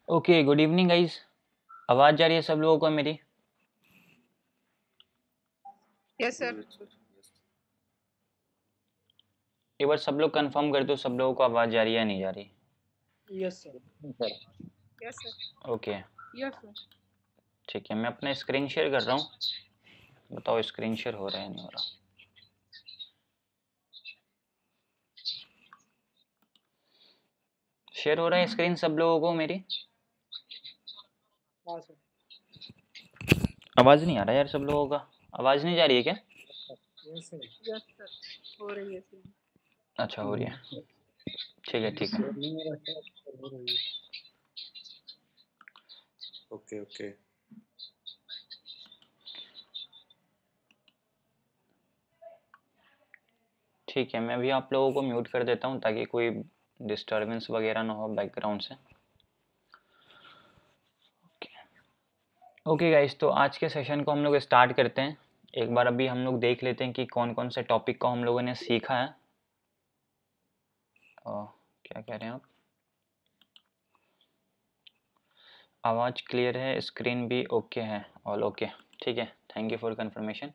Okay, good evening guys. आवाज़ जा रही है सब लोगों को मेरी? Yes sir. एक बार सब लोग कंफर्म कर दो, सब लोगों को आवाज़ जा रही है या नहीं जा रही? Yes sir. Yes sir. Okay, yes sir. ठीक है। मैं अपना स्क्रीन शेयर कर रहा हूँ, बताओ स्क्रीन शेयर हो रहा है नहीं हो रहा? शेयर हो रहा है स्क्रीन सब लोगों को मेरी? हाँ सर। आवाज़ नहीं आ रहा यार सब लोगों का, आवाज़ नहीं जा रही है क्या? Yes sir. यस सर, हो रही है सर। अच्छा, हो रही है, ठीक है ठीक है। Okay okay. ठीक है, मैं अभी आप लोगों को म्यूट कर देता हूँ ताकि कोई डिस्टरबेंस वगैरह ना हो बैकग्राउंड से। ओके गाइस, तो आज के सेशन को हम लोग स्टार्ट करते हैं। एक बार अभी हम लोग देख लेते हैं कि कौन कौन से टॉपिक को हम लोगों ने सीखा है। क्या कह रहे हैं आप? आवाज़ क्लियर है, स्क्रीन भी ओके है, ऑल ओके, ठीक है। Thank you for confirmation.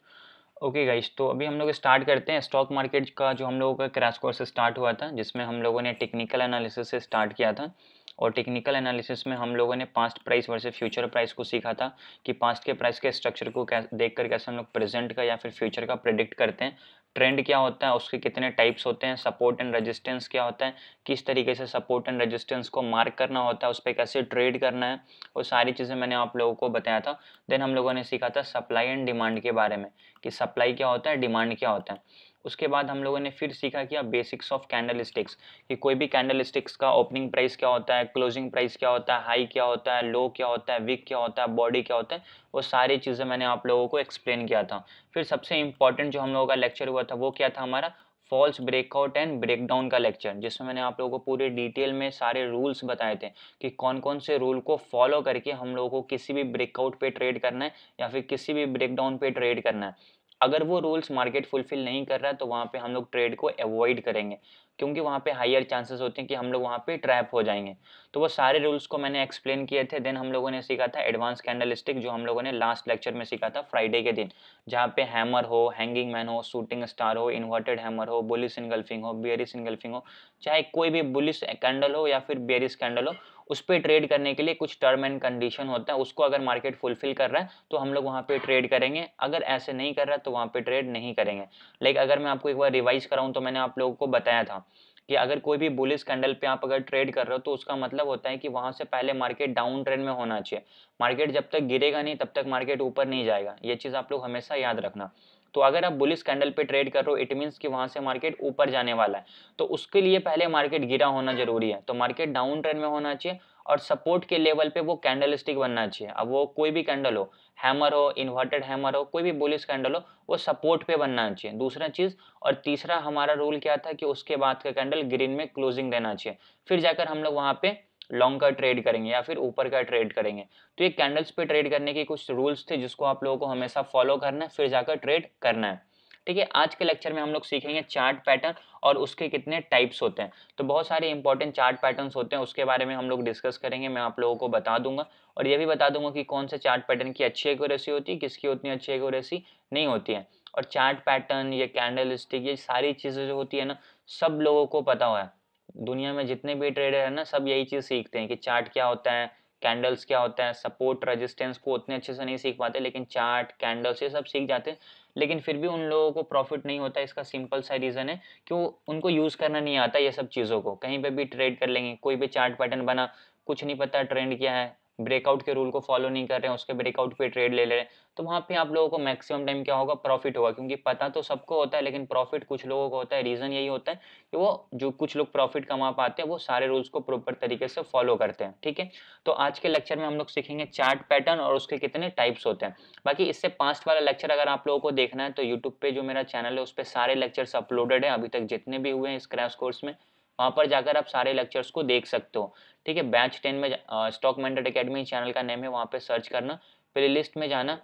Okay guys, तो अभी हम लोग स्टार्ट करते हैं। स्टॉक मार्केट का जो हम लोगों का क्रैश कोर्स स्टार्ट हुआ था, जिसमें हम लोगों ने टेक्निकल एनालिसिस से स्टार्ट किया था। और टेक्निकल एनालिसिस में हम लोगों ने past price versus future price को सीखा था कि पास्ट के प्राइस के स्ट्रक्चर को देख कर कैसे हम लोग प्रेजेंट का या फिर फ्यूचर का प्रिडिक्ट करते हैं। ट्रेंड क्या होता है, उसके कितने टाइप्स होते हैं, सपोर्ट एंड रेजिस्टेंस क्या होता है, किस तरीके से सपोर्ट एंड रेजिस्टेंस को मार्क करना होता है, उस पर कैसे ट्रेड करना है, वो सारी चीज़ें मैंने आप लोगों को बताया था। देन हम लोगों ने सीखा था सप्लाई एंड डिमांड के बारे में कि सप्लाई क्या होता है, डिमांड क्या होता है। उसके बाद हम लोगों ने फिर सीखा किया बेसिक्स ऑफ कैंडल स्टिक्स कि कोई भी कैंडल स्टिक्स का ओपनिंग प्राइस क्या होता है, क्लोजिंग प्राइस क्या होता है, हाई क्या होता है, लो क्या होता है, विक क्या होता है, बॉडी क्या होता है, वो सारी चीज़ें मैंने आप लोगों को एक्सप्लेन किया था। फिर सबसे इंपॉर्टेंट जो हम लोगों का लेक्चर हुआ था वो क्या था हमारा, फॉल्स ब्रेकआउट एंड ब्रेकडाउन का लेक्चर, जिसमें मैंने आप लोगों को पूरे डिटेल में सारे रूल्स बताए थे कि कौन कौन से रूल को फॉलो करके हम लोगों को किसी भी ब्रेकआउट पे ट्रेड करना है या फिर किसी भी ब्रेकडाउन पे ट्रेड करना है। अगर वो रूल्स मार्केट फुलफिल नहीं कर रहा है तो वहाँ पे हम लोग ट्रेड को अवॉइड करेंगे, क्योंकि वहाँ पे हायर चांसेस होते हैं कि हम लोग वहाँ पे ट्रैप हो जाएंगे। तो वो सारे रूल्स को मैंने एक्सप्लेन किए थे। देन हम लोगों ने सीखा था एडवांस कैंडलस्टिक, जो हम लोगों ने लास्ट लेक्चर में सीखा था फ्राइडे के दिन, जहाँ पे हैमर हो, हैंगिंग मैन हो, शूटिंग स्टार हो, इन्वर्टेड हैमर हो, बुलिश इनगल्फिंग हो, बेयरिश इनगल्फिंग हो, चाहे कोई भी बुलिश कैंडल हो या फिर बेयरिश कैंडल हो, उस पर ट्रेड करने के लिए कुछ टर्म एंड कंडीशन होता है। उसको अगर मार्केट फुलफिल कर रहा है तो हम लोग वहाँ पे ट्रेड करेंगे, अगर ऐसे नहीं कर रहा है तो वहाँ पे ट्रेड नहीं करेंगे। लाइक अगर मैं आपको एक बार रिवाइज कराऊँ तो मैंने आप लोगों को बताया था कि अगर कोई भी बुलिश कैंडल पे आप अगर ट्रेड कर रहे हो तो उसका मतलब होता है कि वहां से पहले मार्केट डाउन ट्रेंड में होना चाहिए। मार्केट जब तक गिरेगा नहीं तब तक मार्केट ऊपर नहीं जाएगा, ये चीज आप लोग हमेशा याद रखना। तो अगर आप बुलिश कैंडल पे ट्रेड कर रहे हो इट मीन्स कि वहां से मार्केट ऊपर जाने वाला है, तो उसके लिए पहले मार्केट गिरा होना जरूरी है। तो मार्केट डाउन ट्रेंड में होना चाहिए और सपोर्ट के लेवल पे वो कैंडल स्टिक बनना चाहिए। अब वो कोई भी कैंडल हो, हैमर हो, इन्वर्टेड हैमर हो, कोई भी बुलिश कैंडल हो, वो सपोर्ट पे बनना चाहिए, दूसरा चीज। और तीसरा हमारा रूल क्या था कि उसके बाद का कैंडल ग्रीन में क्लोजिंग देना चाहिए, फिर जाकर हम लोग वहां पे लॉन्ग का ट्रेड करेंगे या फिर ऊपर का ट्रेड करेंगे। तो ये कैंडल्स पे ट्रेड करने के कुछ रूल्स थे जिसको आप लोगों को हमेशा फॉलो करना है, फिर जाकर ट्रेड करना है। ठीक है, आज के लेक्चर में हम लोग सीखेंगे चार्ट पैटर्न और उसके कितने टाइप्स होते हैं। तो बहुत सारे इंपॉर्टेंट चार्ट पैटर्न्स होते हैं, उसके बारे में हम लोग डिस्कस करेंगे, मैं आप लोगों को बता दूंगा। और ये भी बता दूंगा कि कौन से चार्ट पैटर्न की अच्छी एक्यूरेसी होती है, किसकी उतनी अच्छी एक्यूरेसी नहीं होती है। और चार्ट पैटर्न, ये कैंडल स्टिक, ये सारी चीजें जो होती है ना, सब लोगों को पता हुआ है। दुनिया में जितने भी ट्रेडर है ना, सब यही चीज सीखते हैं कि चार्ट क्या होता है, कैंडल्स क्या होता है, सपोर्ट रेजिस्टेंस को उतने अच्छे से नहीं सीख पाते, लेकिन चार्ट कैंडल्स ये सब सीख जाते हैं। लेकिन फिर भी उन लोगों को प्रॉफिट नहीं होता। इसका सिंपल सा रीजन है कि उनको यूज करना नहीं आता ये सब चीजों को। कहीं पे भी ट्रेड कर लेंगे, कोई भी चार्ट पैटर्न बना, कुछ नहीं पता ट्रेंड क्या है, ब्रेकआउट के रूल को फॉलो नहीं कर रहे हैं, उसके ब्रेकआउट पे ट्रेड ले ले रहे हैं, तो वहां पे आप लोगों को मैक्सिमम टाइम क्या होगा, प्रॉफिट होगा। क्योंकि पता तो सबको होता है लेकिन प्रॉफिट कुछ लोगों को होता है। रीजन यही होता है कि वो जो कुछ लोग प्रॉफिट कमा पाते हैं वो सारे रूल्स को प्रॉपर तरीके से फॉलो करते हैं। ठीक है, तो आज के लेक्चर में हम लोग सीखेंगे चार्ट पैटर्न और उसके कितने टाइप्स होते हैं। बाकी इससे पास्ट वाला लेक्चर अगर आप लोगों को देखना है तो यूट्यूब पे जो मेरा चैनल है उस पर सारे लेक्चर्स अपलोडेड है अभी तक जितने भी हुए हैं इस क्रैश कोर्स में, वहां पर जाकर आप सारे लेक्चर्स को देख सकते हो। ठीक है, बैच 10 में स्टॉक माइंडेड एकेडमी चैनल का नेम है, वहां पे सर्च करना, प्ले लिस्ट में जाना,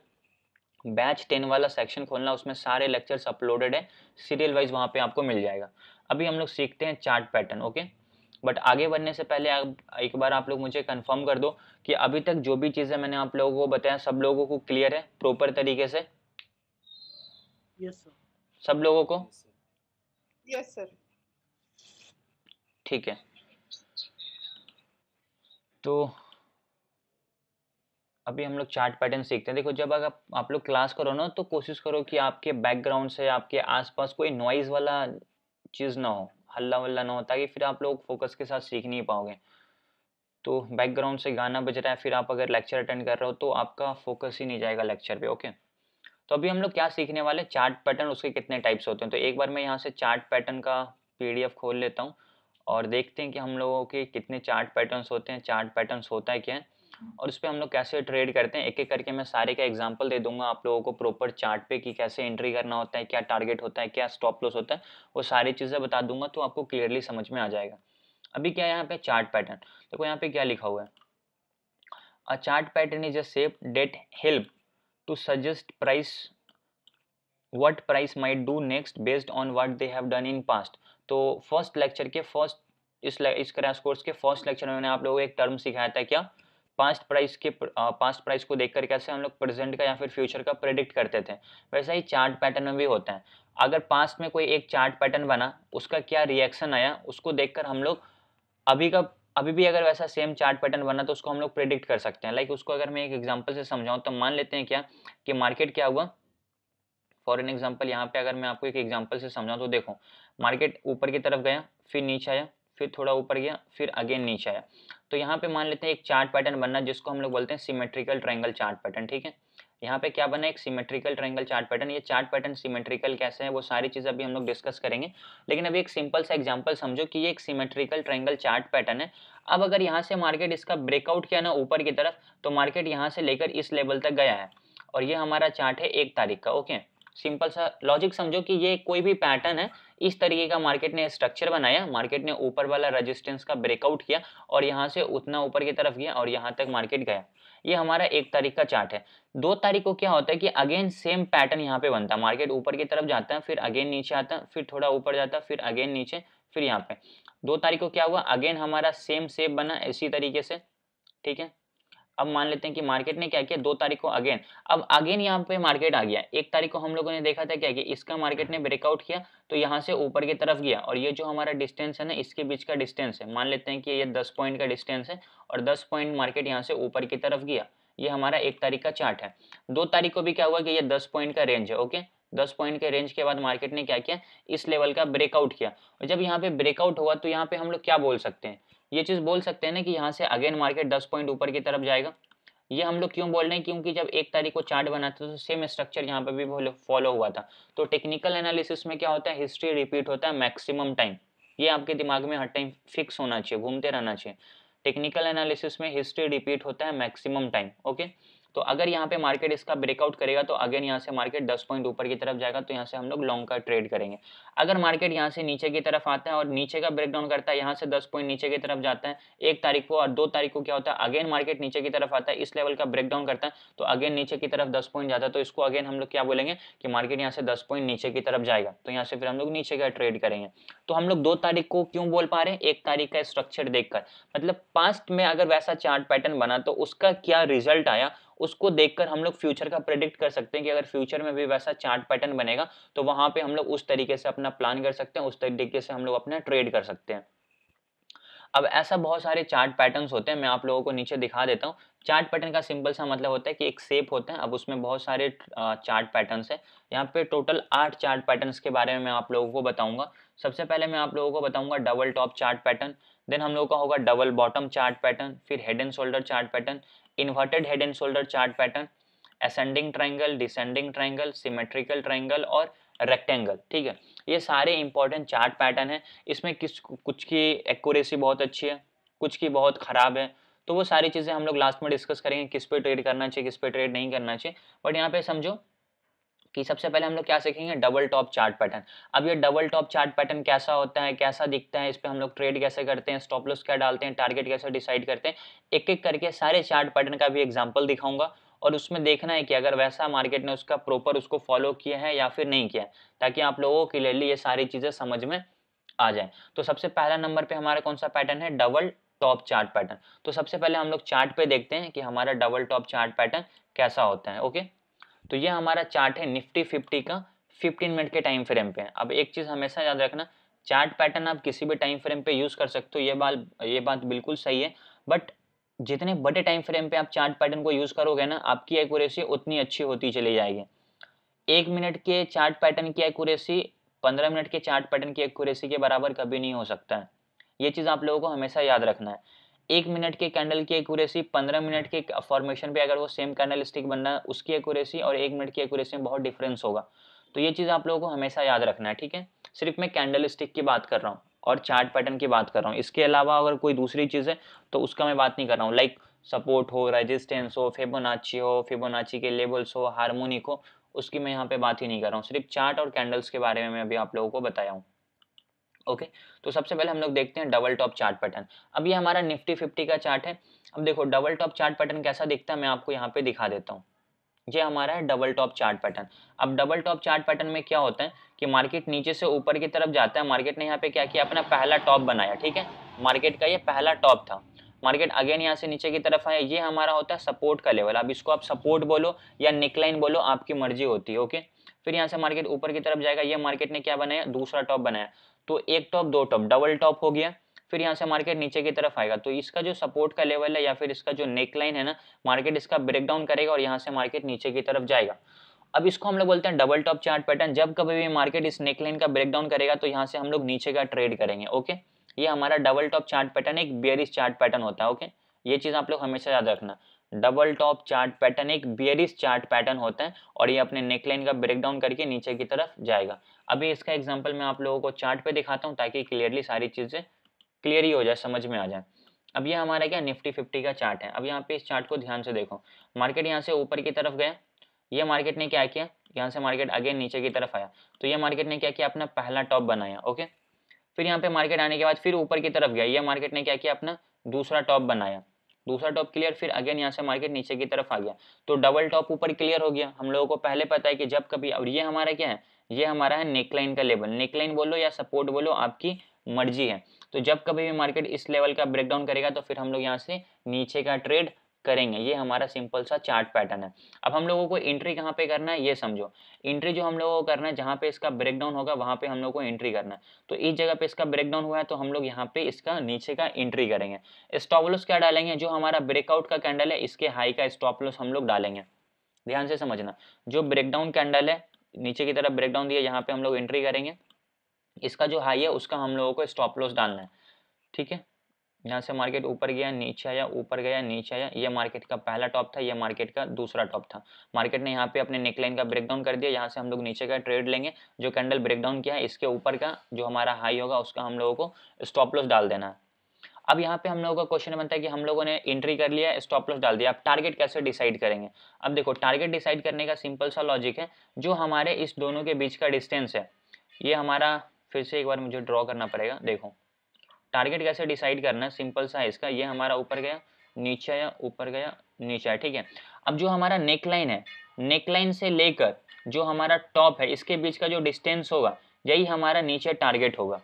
बैच 10 वाला सेक्शन खोलना, उसमें सारे लेक्चर्स अपलोडेड है, सीरियल वाइज वहां पे आपको मिल जाएगा। अभी हम लोग सीखते हैं चार्ट पैटर्न। ओके, बट आगे बढ़ने से पहले आप एक बार आप लोग मुझे कंफर्म कर दो कि अभी तक जो भी चीज़ें मैंने आप लोगों को बताया सब लोगों को क्लियर है प्रॉपर तरीके से? Yes sir. सब लोगों को? Yes sir. ठीक है, तो अभी हम लोग चार्ट पैटर्न सीखते हैं। देखो जब अगर आप लोग क्लास करो ना तो कोशिश करो कि आपके बैकग्राउंड से आपके आसपास कोई नॉइज वाला चीज़ ना हो, हल्ला वल्ला ना हो, ताकि फिर आप लोग फोकस के साथ सीख नहीं पाओगे। तो बैकग्राउंड से गाना बज रहा है फिर आप अगर लेक्चर अटेंड कर रहे हो तो आपका फोकस ही नहीं जाएगा लेक्चर पे। ओके, तो अभी हम लोग क्या सीखने वाले, चार्ट पैटर्न, उसके कितने टाइप्स होते हैं। तो एक बार मैं यहाँ से चार्ट पैटर्न का पीडीएफ खोल लेता हूँ और देखते हैं कि हम लोगों के कितने चार्ट पैटर्न्स होते हैं, चार्ट पैटर्न्स होता है क्या है, और उस पर हम लोग कैसे ट्रेड करते हैं। एक एक करके मैं सारे का एग्जांपल दे दूंगा आप लोगों को प्रॉपर चार्ट पे कि कैसे एंट्री करना होता है, क्या टारगेट होता है, क्या स्टॉप लॉस होता है, वो सारी चीज़ें बता दूंगा तो आपको क्लियरली समझ में आ जाएगा। अभी क्या है यहाँ पे चार्ट पैटर्न, देखो यहाँ पे क्या लिखा हुआ है, a chart pattern is a shape that help to suggest price what price might do next based on what they have done in past। तो फर्स्ट लेक्चर के फर्स्ट इस क्रैश कोर्स के फर्स्ट लेक्चर में मैंने आप लोगों को एक टर्म सिखाया था, क्या, पास्ट प्राइस को देखकर कैसे हम लोग प्रेजेंट का या फिर फ्यूचर का प्रेडिक्ट करते थे। वैसा ही चार्ट पैटर्न में भी होता है, अगर पास्ट में कोई एक चार्ट पैटर्न बना उसका क्या रिएक्शन आया उसको देखकर हम लोग अभी भी अगर वैसा सेम चार्ट पैटर्न बना तो उसको हम लोग प्रेडिक्ट कर सकते हैं। लाइक उसको अगर मैं एक एग्जांपल से समझाऊं तो मान लेते हैं क्या कि मार्केट क्या हुआ, फॉर एन एग्जाम्पल यहाँ पे अगर मैं आपको एक एग्जाम्पल से समझाऊं तो देखो मार्केट ऊपर की तरफ गया, फिर नीचे आया, फिर थोड़ा ऊपर गया, फिर अगेन नीचे आया। तो यहाँ पे मान लेते हैं एक चार्ट पैटर्न बनना जिसको हम लोग बोलते हैं सिमेट्रिकल ट्रायंगल चार्ट पैटर्न। ठीक है, यहाँ पे क्या बना, एक सिमेट्रिकल ट्रायंगल चार्ट पैटर्न। ये चार्ट पैटर्न सिमेट्रिकल कैसे है वो सारी चीज़ अभी हम लोग डिस्कस करेंगे, लेकिन अभी एक सिंपल सा एग्जाम्पल समझो कि ये एक सिमेट्रिकल ट्रायंगल चार्ट पैटर्न है। अब अगर यहाँ से मार्केट इसका ब्रेकआउट किया ना ऊपर की तरफ तो मार्केट यहाँ से लेकर इस लेवल तक गया है और ये हमारा चार्ट है 1 तारीख का। ओके, सिंपल सा लॉजिक समझो कि ये कोई भी पैटर्न है, इस तरीके का मार्केट ने स्ट्रक्चर बनाया, मार्केट ने ऊपर वाला रेजिस्टेंस का ब्रेकआउट किया और यहाँ से उतना ऊपर की तरफ गया और यहाँ तक मार्केट गया। ये हमारा 1 तारीख का चार्ट है। 2 तारीख को क्या होता है कि अगेन सेम पैटर्न यहाँ पे बनता है, मार्केट ऊपर की तरफ जाता है, फिर अगेन नीचे आता है, फिर थोड़ा ऊपर जाता है, फिर अगेन नीचे, फिर यहाँ पे। 2 तारीख को क्या हुआ, अगेन हमारा सेम शेप बना इसी तरीके से। ठीक है, अब मान लेते हैं कि मार्केट ने क्या किया, 2 तारीख को अगेन, अब अगेन यहाँ पे मार्केट आ गया। 1 तारीख को हम लोगों ने देखा था क्या कि इसका मार्केट ने ब्रेकआउट किया तो यहाँ से ऊपर की तरफ गया और ये जो हमारा डिस्टेंस है ना इसके बीच का डिस्टेंस है, मान लेते हैं कि ये 10 पॉइंट का डिस्टेंस है और 10 पॉइंट मार्केट यहाँ से ऊपर की तरफ गया। ये हमारा 1 तारीख का चार्ट है। 2 तारीख को भी क्या हुआ कि ये 10 पॉइंट का रेंज है। ओके, 10 पॉइंट के रेंज के बाद मार्केट ने क्या किया, इस लेवल का ब्रेकआउट किया और जब यहाँ पे ब्रेकआउट हुआ तो यहाँ पे हम लोग क्या बोल सकते हैं, ये चीज बोल सकते हैं ना कि यहाँ से अगेन मार्केट 10 पॉइंट ऊपर की तरफ जाएगा। ये हम लोग क्यों बोल रहे हैं, क्योंकि जब 1 तारीख को चार्ट बना था तो सेम स्ट्रक्चर यहाँ पे भी फॉलो हुआ था। तो टेक्निकल एनालिसिस में क्या होता है, हिस्ट्री रिपीट होता है मैक्सिमम टाइम। ये आपके दिमाग में हर टाइम फिक्स होना चाहिए, घूमते रहना चाहिए। टेक्निकल एनालिसिस में हिस्ट्री रिपीट होता है मैक्सिमम टाइम। ओके, तो अगर यहाँ पे मार्केट इसका ब्रेकआउट करेगा तो अगेन यहाँ से मार्केट 10 पॉइंट ऊपर की तरफ जाएगा तो यहाँ से हम लोग लॉन्ग का ट्रेड करेंगे। अगर मार्केट यहाँ से नीचे की तरफ आता है और नीचे का ब्रेकडाउन करता है, यहाँ से 10 पॉइंट नीचे की तरफ जाता है 1 तारीख को, और 2 तारीख को क्या होता है अगेन मार्केट नीचे की तरफ आता है, इस लेवल का ब्रेकडाउन करता है तो अगेन नीचे की तरफ 10 पॉइंट जाता है, तो इसको अगेन हम लोग क्या बोलेंगे कि मार्केट यहाँ से 10 पॉइंट नीचे की तरफ जाएगा तो यहाँ से फिर हम लोग नीचे का ट्रेड करेंगे। तो हम लोग 2 तारीख को क्यों बोल पा रहे हैं, 1 तारीख का स्ट्रक्चर देखकर, मतलब पास्ट में अगर वैसा चार्ट पैटर्न बना तो उसका क्या रिजल्ट आया उसको देखकर हम लोग फ्यूचर का प्रेडिक्ट कर सकते हैं कि अगर फ्यूचर में भी वैसा चार्ट पैटर्न बनेगा तो वहां पे हम लोग उस तरीके से अपना प्लान कर सकते हैं, उस तरीके से हम लोग अपना ट्रेड कर सकते हैं। अब ऐसा बहुत सारे चार्ट पैटर्न्स होते हैं, मैं आप लोगों को नीचे दिखा देता हूँ। चार्ट पैटर्न का सिंपल सा मतलब होता है कि एक शेप होता है, अब उसमें बहुत सारे चार्ट पैटर्न्स है। यहाँ पे टोटल 8 चार्ट पैटर्न्स के बारे में मैं आप लोगों को बताऊंगा। सबसे पहले मैं आप लोगों को बताऊंगा double top chart pattern, then हम लोगों का होगा डबल बॉटम चार्ट पैटर्न, फिर head and shoulder chart pattern, inverted head and shoulder chart pattern, ascending triangle, descending triangle, symmetrical triangle और रेक्टेंगल। ठीक है, ये सारे इंपॉर्टेंट चार्ट पैटर्न है। इसमें कुछ की एक्यूरेसी बहुत अच्छी है, कुछ की बहुत खराब है, तो वो सारी चीजें हम लोग लास्ट में डिस्कस करेंगे, किस पे ट्रेड करना चाहिए, किस पे ट्रेड नहीं करना चाहिए। बट यहाँ पे समझो कि सबसे पहले हम लोग क्या सीखेंगे, डबल टॉप चार्ट पैटर्न। अब ये डबल टॉप चार्ट पैटर्न कैसा होता है, कैसा दिखता है, इस पे हम लोग ट्रेड कैसे करते हैं, स्टॉप लॉस क्या डालते हैं, टारगेट कैसे डिसाइड करते हैं, एक एक करके सारे चार्ट पैटर्न का भी एग्जांपल दिखाऊंगा और उसमें देखना है कि अगर वैसा मार्केट ने उसका प्रॉपर उसको फॉलो किया है या फिर नहीं किया है, ताकि आप लोगों को क्लियरली ये सारी चीजें समझ में आ जाए। तो सबसे पहला नंबर पे हमारा कौन सा पैटर्न है, डबल टॉप चार्ट पैटर्न। तो सबसे पहले हम लोग चार्ट पे देखते हैं कि हमारा डबल टॉप चार्ट पैटर्न कैसा होता है। ओके, तो ये हमारा चार्ट है निफ्टी 50 का 15 मिनट के टाइम फ्रेम पे। अब एक चीज हमेशा याद रखना, चार्ट पैटर्न आप किसी भी टाइम फ्रेम पे यूज कर सकते हो, ये बात बिल्कुल सही है, बट जितने बड़े टाइम फ्रेम पे आप चार्ट पैटर्न को यूज करोगे ना, आपकी एक्यूरेसी उतनी अच्छी होती चली जाएगी। 1 मिनट के चार्ट पैटर्न की एक्यूरेसी 15 मिनट के चार्ट पैटर्न की एक्यूरेसी के बराबर कभी नहीं हो सकता है। ये चीज आप लोगों को हमेशा याद रखना है। 1 मिनट के कैंडल की एक्यूरेसी 15 मिनट के फॉर्मेशन पे अगर वो सेम कैंडल स्टिक बन रहा है, उसकी एक्यूरेसी और 1 मिनट की एक्यूरेसी में बहुत डिफरेंस होगा। तो ये चीज आप लोगों को हमेशा याद रखना है, ठीक है। सिर्फ मैं कैंडल स्टिक की बात कर रहा हूँ और चार्ट पैटर्न की बात कर रहा हूँ, इसके अलावा अगर कोई दूसरी चीज है तो उसका मैं बात नहीं कर रहा हूँ। लाइक सपोर्ट हो, रेजिस्टेंस हो, फिबोनाची के लेवल्स हो, हार्मोनिक हो, उसकी मैं यहाँ पे बात ही नहीं कर रहा हूँ। सिर्फ चार्ट और कैंडल्स के बारे में मैं अभी आप लोगों को बताया हूँ। ओके, तो सबसे पहले हम लोग देखते हैं डबल टॉप चार्ट पैटर्न। अब ये हमारा निफ्टी 50 का चार्ट है। अब देखो डबल टॉप चार्ट पैटर्न कैसा दिखता है, मैं आपको यहाँ पे दिखा देता हूँ। ये हमारा है डबल टॉप चार्ट पैटर्न। अब डबल टॉप चार्ट पैटर्न में क्या होता है कि मार्केट नीचे से ऊपर की तरफ जाता है। मार्केट ने यहाँ पे क्या किया, अपना पहला टॉप बनाया, ठीक है। मार्केट का ये पहला टॉप था। मार्केट अगेन यहाँ से नीचे की तरफ आया, ये हमारा होता है सपोर्ट का लेवल। अब इसको आप सपोर्ट बोलो या नेकलाइन बोलो, आपकी मर्जी होती है। ओके, फिर यहाँ से मार्केट ऊपर की तरफ जाएगा। ये मार्केट ने क्या बनाया, दूसरा टॉप बनाया। तो एक टॉप, दो टॉप, डबल टॉप हो गया। फिर यहाँ से मार्केट नीचे की तरफ आएगा, तो इसका जो सपोर्ट का लेवल है या फिर इसका जो नेकलाइन है ना, मार्केट इसका ब्रेक डाउन करेगा और यहाँ से मार्केट नीचे की तरफ जाएगा। अब इसको हम लोग बोलते हैं डबल टॉप चार्ट पैटर्न। जब कभी भी मार्केट इस नेकलाइन का ब्रेक डाउन करेगा तो यहाँ से हम लोग नीचे का ट्रेड करेंगे। ओके, ये हमारा डबल टॉप चार्ट पैटर्न एक बेयरिश चार्ट पैटर्न होता है। ओके, ये चीज आप लोग हमेशा याद रखना, डबल टॉप चार्ट पैटर्न एक बेयरिश चार्ट पैटर्न होता है और ये अपने नेकलाइन का ब्रेक डाउन करके नीचे की तरफ जाएगा। अभी इसका एग्जांपल मैं आप लोगों को चार्ट पे दिखाता हूँ ताकि क्लियरली सारी चीजें क्लियर ही हो जाए, समझ में आ जाए। अब ये हमारा क्या निफ्टी 50 का चार्ट है। अब यहाँ पे इस चार्ट को ध्यान से देखो, मार्केट यहाँ से ऊपर की तरफ गया, ये मार्केट ने क्या किया, यहाँ से मार्केट अगेन नीचे की तरफ आया, तो ये मार्केट ने क्या किया, अपना पहला टॉप बनाया। ओके, फिर यहाँ पे मार्केट आने के बाद फिर ऊपर की तरफ गया, ये मार्केट ने क्या किया, अपना दूसरा टॉप बनाया, दूसरा टॉप क्लियर, फिर अगेन यहाँ से मार्केट नीचे की तरफ आ गया, तो डबल टॉप ऊपर क्लियर हो गया। हम लोगों को पहले पता है कि जब कभी, और ये हमारा क्या है, ये हमारा है नेकलाइन का लेवल, नेकलाइन बोलो या सपोर्ट बोलो, आपकी मर्जी है। तो जब कभी भी मार्केट इस लेवल का ब्रेकडाउन करेगा तो फिर हम लोग यहाँ से नीचे का ट्रेड करेंगे। ये हमारा सिंपल सा चार्ट पैटर्न है। अब हम लोगों को एंट्री कहाँ पे करना है ये समझो। एंट्री जो हम लोगों को करना है, जहाँ पे इसका ब्रेकडाउन होगा वहाँ पे हम लोग को एंट्री करना है। तो इस जगह पे इसका ब्रेकडाउन हुआ है तो हम लोग यहाँ पे इसका नीचे का एंट्री करेंगे। स्टॉप लॉस क्या डालेंगे, जो हमारा ब्रेकआउट का कैंडल है इसके हाई का स्टॉप लॉस हम लोग डालेंगे। ध्यान से समझना, जो ब्रेकडाउन कैंडल है नीचे की तरफ ब्रेकडाउन दिया, यहाँ पे हम लोग एंट्री करेंगे, इसका जो हाई है उसका हम लोगों को स्टॉप लॉस डालना है। ठीक है, यहाँ से मार्केट ऊपर गया नीचे आया, ऊपर गया नीचे आया, ये मार्केट का पहला टॉप था, ये मार्केट का दूसरा टॉप था। मार्केट ने यहाँ पे अपने नेकलाइन का ब्रेकडाउन कर दिया, यहाँ से हम लोग नीचे का ट्रेड लेंगे। जो कैंडल ब्रेकडाउन किया है इसके ऊपर का जो हमारा हाई होगा उसका हम लोगों को स्टॉप लॉस डाल देना है। अब यहाँ पे हम लोगों का क्वेश्चन बनता है कि हम लोगों ने एंट्री कर लिया, स्टॉप लॉस डाल दिया, अब टारगेट कैसे डिसाइड करेंगे। अब देखो टारगेट डिसाइड करने का सिंपल सा लॉजिक है, जो हमारे इस दोनों के बीच का डिस्टेंस है, ये हमारा, फिर से एक बार मुझे ड्रॉ करना पड़ेगा। देखो टारगेट कैसे डिसाइड करना है, सिंपल सा है इसका, ये हमारा ऊपर गया नीचे आया, ऊपर गया नीचे आया। ठीक है, अब जो हमारा नेकलाइन है, नेकलाइन से लेकर जो हमारा टॉप है इसके बीच का जो डिस्टेंस होगा यही हमारा नीचे टारगेट होगा।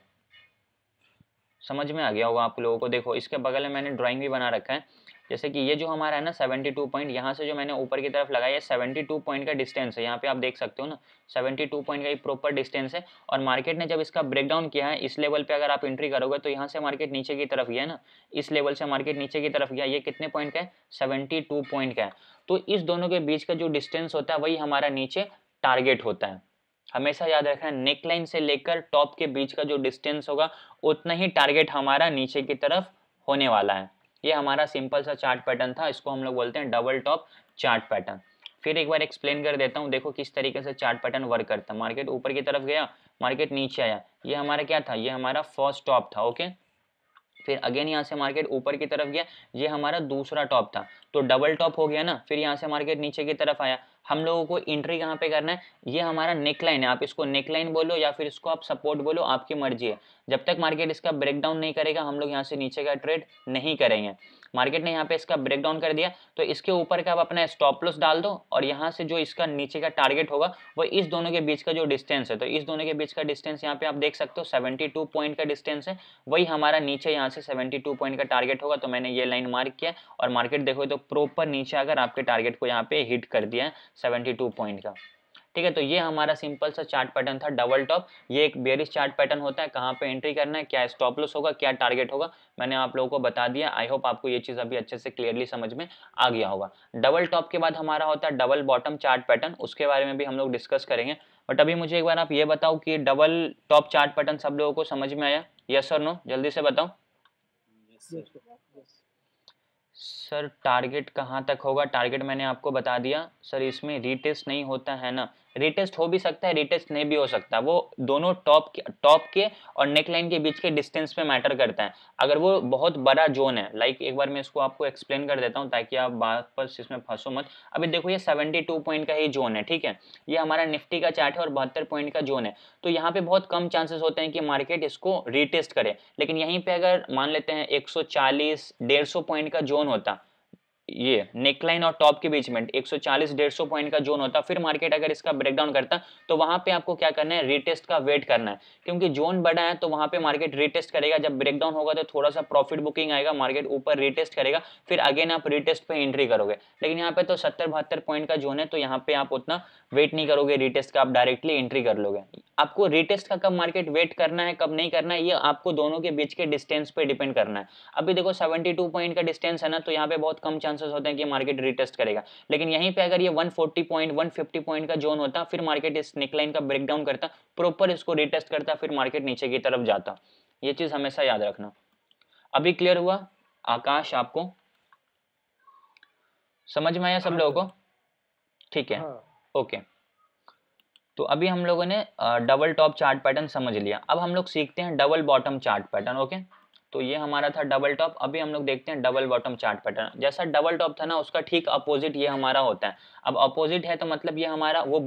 समझ में आ गया होगा आप लोगों को। देखो इसके बगल में मैंने ड्राइंग भी बना रखा है, जैसे कि ये जो हमारा है ना 72 पॉइंट, यहाँ से जो मैंने ऊपर की तरफ लगाया 72 पॉइंट का डिस्टेंस है। यहाँ पे आप देख सकते हो ना 72 पॉइंट का एक प्रॉपर डिस्टेंस है। और मार्केट ने जब इसका ब्रेकडाउन किया है इस लेवल पे अगर आप एंट्री करोगे तो यहाँ से मार्केट नीचे की तरफ गया ना, इस लेवल से मार्केट नीचे की तरफ गया, ये कितने पॉइंट का है, 72 पॉइंट का है। तो इस दोनों के बीच का जो डिस्टेंस होता है वही हमारा नीचे टारगेट होता है। हमेशा याद रखना, नेकलाइन से लेकर टॉप के बीच का जो डिस्टेंस होगा उतना ही टारगेट हमारा नीचे की तरफ होने वाला है। ये हमारा सिंपल सा चार्ट पैटर्न था, इसको हम लोग बोलते हैं डबल टॉप चार्ट पैटर्न। फिर एक बार एक्सप्लेन कर देता हूँ, देखो किस तरीके से चार्ट पैटर्न वर्क करता है। मार्केट ऊपर की तरफ गया, मार्केट नीचे आया, ये हमारा क्या था, ये हमारा फर्स्ट टॉप था। ओके, फिर अगेन यहाँ से मार्केट ऊपर की तरफ गया, ये हमारा दूसरा टॉप था, तो डबल टॉप हो गया ना। फिर यहाँ से मार्केट नीचे की तरफ आया, हम लोगों को एंट्री कहाँ पे करना है, ये हमारा नेक लाइन है, आप इसको नेक लाइन बोलो या फिर इसको आप सपोर्ट बोलो, आपकी मर्जी है। जब तक मार्केट इसका ब्रेकडाउन नहीं करेगा हम लोग यहाँ से नीचे का ट्रेड नहीं करेंगे। मार्केट ने यहाँ पे इसका ब्रेकडाउन कर दिया तो इसके ऊपर का आप अपना स्टॉप लॉस डाल दो और यहाँ से जो इसका नीचे का टारगेट होगा वो इस दोनों के बीच का जो डिस्टेंस है, तो इस दोनों के बीच का डिस्टेंस यहाँ पे आप देख सकते हो 72 पॉइंट का डिस्टेंस है, वही हमारा नीचे यहाँ से 72 पॉइंट का टारगेट होगा। तो मैंने ये लाइन मार्क किया और मार्केट देखो तो प्रॉपर नीचे अगर आपके टारगेट को यहाँ पे हिट कर दिया है 72 पॉइंट का। ठीक है, तो ये हमारा सिंपल सा चार्ट पैटर्न था डबल टॉप। ये एक बेयरिश चार्ट पैटर्न होता है, कहाँ पे एंट्री करना है, क्या स्टॉप लॉस होगा, क्या टारगेट होगा, मैंने आप लोगों को बता दिया। आई होप आपको ये चीज़ अभी अच्छे से क्लियरली समझ में आ गया होगा। डबल टॉप के बाद हमारा होता है डबल बॉटम चार्ट पैटर्न, उसके बारे में भी हम लोग डिस्कस करेंगे। बट अभी मुझे एक बार आप ये बताओ कि डबल टॉप चार्ट पैटर्न सब लोगों को समझ में आया, यस और नो, जल्दी से बताओ। सर टारगेट कहाँ तक होगा, टारगेट मैंने आपको बता दिया। सर इसमें रीटेस्ट नहीं होता है ना, रीटेस्ट हो भी सकता है, रीटेस्ट नहीं भी हो सकता, वो दोनों टॉप के और नेक लाइन के बीच के डिस्टेंस पे मैटर करता है। अगर वो बहुत बड़ा जोन है, लाइक एक बार मैं इसको आपको एक्सप्लेन कर देता हूँ ताकि आप बात पर इसमें फंसो मत। अभी देखो ये 72 पॉइंट का ही जोन है, ठीक है, ये हमारा निफ्टी का चार्ट है और 72 पॉइंट का जोन है। तो यहाँ पे बहुत कम चांसेस होते हैं कि मार्केट इसको रीटेस्ट करे, लेकिन यहीं पे अगर मान लेते हैं 140 150 पॉइंट का जोन होता, ये नेकलाइन और टॉप के बीच में 140 150 पॉइंट का जोन होता, फिर मार्केट अगर इसका ब्रेकडाउन करता तो वहां पे आपको क्या करना है, रीटेस्ट का वेट करना है, क्योंकि जोन बड़ा है तो वहां पे मार्केट रीटेस्ट करेगा। जब ब्रेकडाउन होगा तो थोड़ा सा प्रॉफिट बुकिंग आएगा, मार्केट ऊपर रीटेस्ट करेगा, फिर अगेन आप रीटेस्ट पे एंट्री करोगे। लेकिन यहाँ पे तो 70-72 पॉइंट का जोन है, तो यहाँ पे आप उतना वेट नहीं करोगे रीटेस्ट का, आप डायरेक्टली एंट्री कर लोगे। आपको रीटेस्ट का कब मार्केट वेट करना है कब नहीं करना है, ये आपको दोनों के बीच के डिस्टेंस पे डिपेंड करना है। अभी देखो 72 पॉइंट का डिस्टेंस है ना, तो यहाँ पे बहुत कम चांसेस होते हैं कि मार्केट रीटेस्ट करेगा। लेकिन यहीं पे अगर ये 140 पॉइंट 150 पॉइंट का जोन होता, फिर मार्केट इस नेकलाइन का ब्रेकडाउन करता, प्रॉपर इसको रीटेस्ट करता, फिर मार्केट नीचे की तरफ जाता। ये चीज हमेशा याद रखना। अभी क्लियर हुआ आकाश, आपको समझ में आया सब लोगों को? ठीक है, ओके। तो अभी हम लोगों ने डबल टॉप चार्ट पैटर्न समझ लिया, अब हम लोग सीखते हैं double bottom chart pattern. Okay, तो ये हमारा था डबल टॉप, अभी हम लोग देखते हैं डबल बॉटम चार्ट पैटर्न। जैसा डबल टॉप था ना, उसका ठीक अपोजिट ये हमारा होता है। अब अपोजिट है तो मतलब ये हमारा वो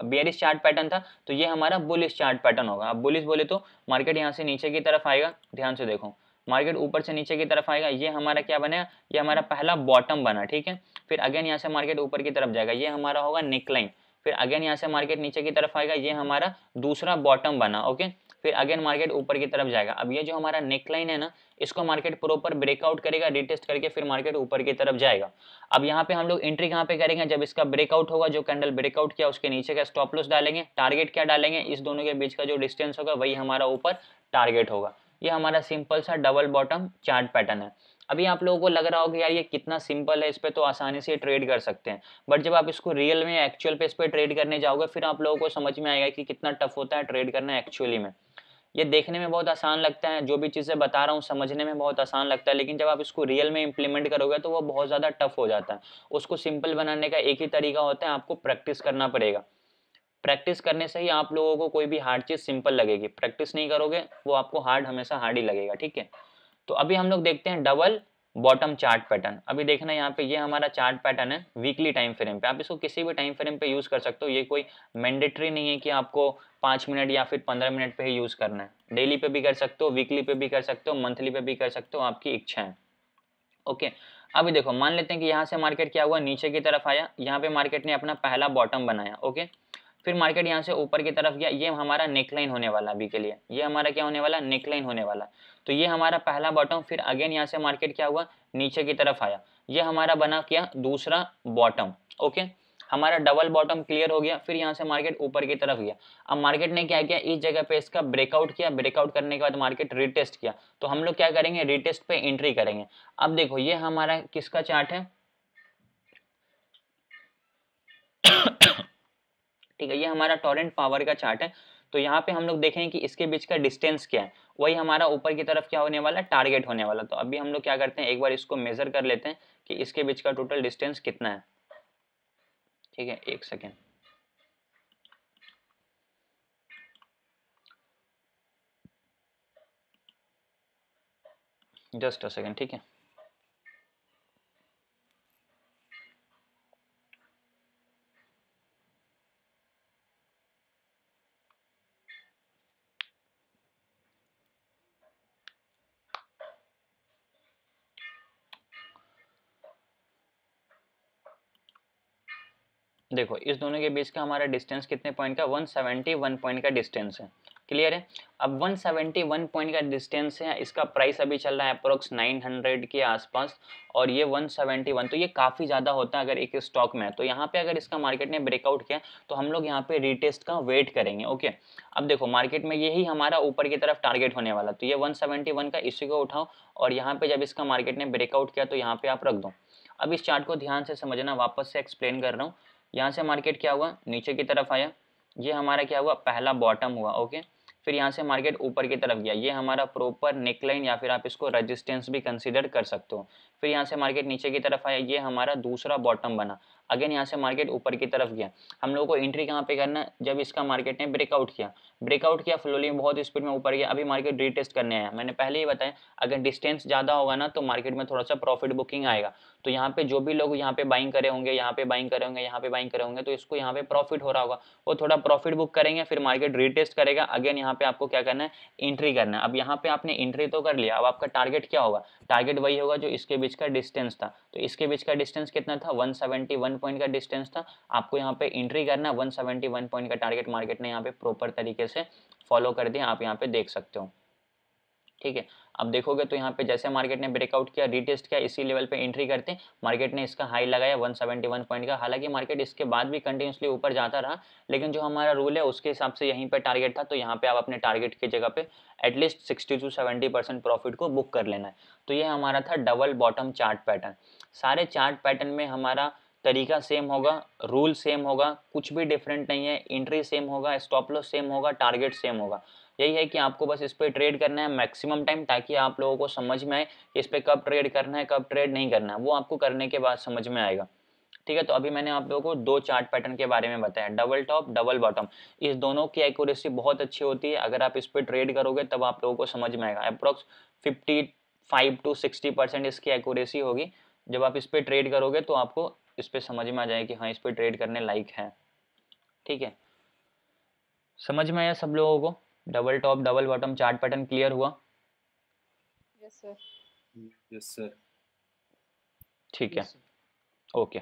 बेयरिश चार्ट पैटर्न था, तो ये हमारा बुलिश चार्ट पैटर्न होगा। अब बुलिश बोले तो मार्केट यहाँ से नीचे की तरफ आएगा, ध्यान से देखो, मार्केट ऊपर से नीचे की तरफ आएगा, ये हमारा क्या बना, ये हमारा पहला बॉटम बना, ठीक है। फिर अगेन यहाँ से मार्केट ऊपर की तरफ जाएगा, ये हमारा होगा नेकलाइन। फिर अगेन यहाँ से मार्केट नीचे की तरफ आएगा, ये हमारा दूसरा बॉटम बना, ओके। फिर अगेन मार्केट ऊपर की तरफ जाएगा। अब ये जो हमारा नेकलाइन है ना, इसको मार्केट प्रॉपर ब्रेकआउट करेगा, रिटेस्ट करके फिर मार्केट ऊपर की तरफ जाएगा। अब यहाँ पे हम लोग एंट्री कहाँ पे करेंगे, जब इसका ब्रेकआउट होगा, जो कैंडल ब्रेकआउट किया उसके नीचे का स्टॉप लॉस डालेंगे, टारगेट क्या डालेंगे, इस दोनों के बीच का जो डिस्टेंस होगा वही हमारा ऊपर टारगेट होगा। ये हमारा सिंपल सा डबल बॉटम चार्ट पैटर्न है। अभी आप लोगों को लग रहा होगा यार ये कितना सिंपल है, इस पे तो आसानी से ट्रेड कर सकते हैं, बट जब आप इसको रियल में एक्चुअल पे इस पे ट्रेड करने जाओगे फिर आप लोगों को समझ में आएगा कि कितना टफ होता है ट्रेड करना एक्चुअली में। ये देखने में बहुत आसान लगता है, जो भी चीज़ें बता रहा हूँ समझने में बहुत आसान लगता है, लेकिन जब आप इसको रियल में इंप्लीमेंट करोगे तो वो बहुत ज़्यादा टफ हो जाता है। उसको सिंपल बनाने का एक ही तरीका होता है, आपको प्रैक्टिस करना पड़ेगा। प्रैक्टिस करने से ही आप लोगों को कोई भी हार्ड चीज़ सिंपल लगेगी, प्रैक्टिस नहीं करोगे वो आपको हार्ड हमेशा हार्ड ही लगेगा, ठीक है। तो अभी हम लोग देखते हैं डबल बॉटम चार्ट पैटर्न। अभी देखना यहाँ पे ये हमारा चार्ट पैटर्न है वीकली टाइम फ्रेम पे, आप इसको किसी भी टाइम फ्रेम पे यूज कर सकते हो, ये कोई मैंडेटरी नहीं है कि आपको 5 मिनट या फिर 15 मिनट पे ही यूज करना है। डेली पे भी कर सकते हो, वीकली पे भी कर सकते हो, मंथली पे भी कर सकते हो, आपकी इच्छा है। ओके, अभी देखो मान लेते हैं कि यहाँ से मार्केट क्या हुआ, नीचे की तरफ आया, यहाँ पे मार्केट ने अपना पहला बॉटम बनाया, ओके। फिर मार्केट यहाँ से ऊपर की तरफ गया, ये हमारा नेकलाइन होने वाला अभी के लिए, ये हमारा क्या होने वाला, नेकलाइन होने वाला। तो ये हमारा पहला बॉटम, फिर अगेन यहाँ से मार्केट क्या हुआ, नीचे की तरफ आया, ये हमारा बना क्या, दूसरा बॉटम, ओके। हमारा डबल बॉटम क्लियर हो गया। फिर यहाँ से मार्केट ऊपर की तरफ गया, अब मार्केट ने क्या किया, इस जगह पे इसका ब्रेकआउट किया, ब्रेकआउट करने के बाद मार्केट रिटेस्ट किया, तो हम लोग क्या करेंगे, रिटेस्ट पे एंट्री करेंगे। अब देखो ये हमारा किसका चार्ट है, ठीक है, ये हमारा टॉरेंट पावर का चार्ट है। तो यहाँ पे हम लोग देखेंगे कि इसके बीच का डिस्टेंस क्या है, वही हमारा ऊपर की तरफ क्या होने वाला, टारगेट होने वाला। तो अभी हम लोग क्या करते हैं, एक बार इसको मेजर कर लेते हैं कि इसके बीच का टोटल डिस्टेंस कितना है, ठीक है, एक सेकेंड, जस्ट अ सेकेंड, ठीक है। देखो इस दोनों के बीच का हमारा डिस्टेंस कितने पॉइंट का 171 पॉइंट का डिस्टेंस है, क्लियर है। अब 171 पॉइंट का डिस्टेंस है, इसका प्राइस अभी चल रहा है अप्रोक्स 900 के आसपास, और ये 171, तो ये काफ़ी ज़्यादा होता है अगर एक स्टॉक में है। तो यहाँ पे अगर इसका मार्केट ने ब्रेकआउट किया तो हम लोग यहाँ पे रीटेस्ट का वेट करेंगे, ओके। अब देखो मार्केट में यही हमारा ऊपर की तरफ टारगेट होने वाला, तो ये 171 का इसी को उठाओ, और यहाँ पे जब इसका मार्केट ने ब्रेकआउट किया तो यहाँ पे आप रख दो। अब इस चार्ट को ध्यान से समझना, वापस से एक्सप्लेन कर रहा हूँ। यहाँ से मार्केट क्या हुआ, नीचे की तरफ आया, ये हमारा क्या हुआ, पहला बॉटम हुआ, ओके। फिर यहाँ से मार्केट ऊपर की तरफ गया, ये हमारा प्रॉपर नेकलाइन या फिर आप इसको रेजिस्टेंस भी कंसीडर कर सकते हो। फिर यहाँ से मार्केट नीचे की तरफ आया, ये हमारा दूसरा बॉटम बना। अगेन यहाँ से मार्केट ऊपर की तरफ गया। हम लोगों को एंट्री कहाँ पे करना है, जब इसका मार्केट ने ब्रेकआउट किया फ्लोली बहुत स्पीड में ऊपर गया, अभी मार्केट रीटेस्ट करने आया। मैंने पहले ही बताया अगर डिस्टेंस ज़्यादा होगा ना तो मार्केट में थोड़ा सा प्रॉफिट बुकिंग आएगा। तो यहाँ पे जो भी लोग यहाँ पे बाइंग करे होंगे, यहाँ पे बाइंग करे होंगे, यहाँ पे बाइंग करे होंगे, तो इसको यहाँ पे प्रॉफिट हो रहा होगा, वो थोड़ा प्रॉफिट बुक करेंगे, फिर मार्केट रीटेस्ट करेगा। अगेन यहाँ पे आपको क्या करना है, एंट्री करना है। अब यहाँ पे आपने एंट्री तो कर लिया, अब आपका टारगेट क्या होगा, टारगेट वही होगा जो इसके बीच का डिस्टेंस था। तो इसके बीच का डिस्टेंस कितना था, 171 पॉइंट का डिस्टेंस था। आपको यहाँ पे एंट्री करना है, 171 पॉइंट का टारगेट मार्केट ने यहाँ पे प्रॉपर तरीके से फॉलो कर दिया, आप यहाँ पे देख सकते हो, ठीक है। अब देखोगे तो यहाँ पे जैसे मार्केट ने ब्रेकआउट किया, रीटेस्ट किया, इसी लेवल पे एंट्री करते हैं, मार्केट ने इसका हाई लगाया 171 पॉइंट का। हालांकि मार्केट इसके बाद भी कंटिन्यूसली ऊपर जाता रहा, लेकिन जो हमारा रूल है उसके हिसाब से यहीं पे टारगेट था, तो यहाँ पे आप अपने टारगेट की जगह पे एटलीस्ट 60 to 70% प्रॉफिट को बुक कर लेना है। तो ये हमारा था डबल बॉटम चार्ट पैटर्न। सारे चार्ट पैटर्न में हमारा तरीका सेम होगा, रूल सेम होगा, कुछ भी डिफरेंट नहीं है। एंट्री सेम होगा, स्टॉप लॉस सेम होगा, टारगेट सेम होगा। यही है कि आपको बस इस पर ट्रेड करना है मैक्सिमम टाइम, ताकि आप लोगों को समझ में आए कि इस पर कब ट्रेड करना है कब ट्रेड नहीं करना है, वो आपको करने के बाद समझ में आएगा, ठीक है। तो अभी मैंने आप लोगों को दो चार्ट पैटर्न के बारे में बताया, डबल टॉप डबल बॉटम। इस दोनों की एक्यूरेसी बहुत अच्छी होती है, अगर आप इस पर ट्रेड करोगे तब आप लोगों को समझ में आएगा। अप्रोक्स 55 to 60% इसकी एक्यूरेसी होगी। जब आप इस पर ट्रेड करोगे तो आपको इस पर समझ में आ जाए कि हाँ इस पर ट्रेड करने लायक है, ठीक है। समझ में आया सब लोगों को, double top double bottom chart pattern clear हुआ? Yes, sir. Yes sir. ठीक है, Yes, sir. ओके।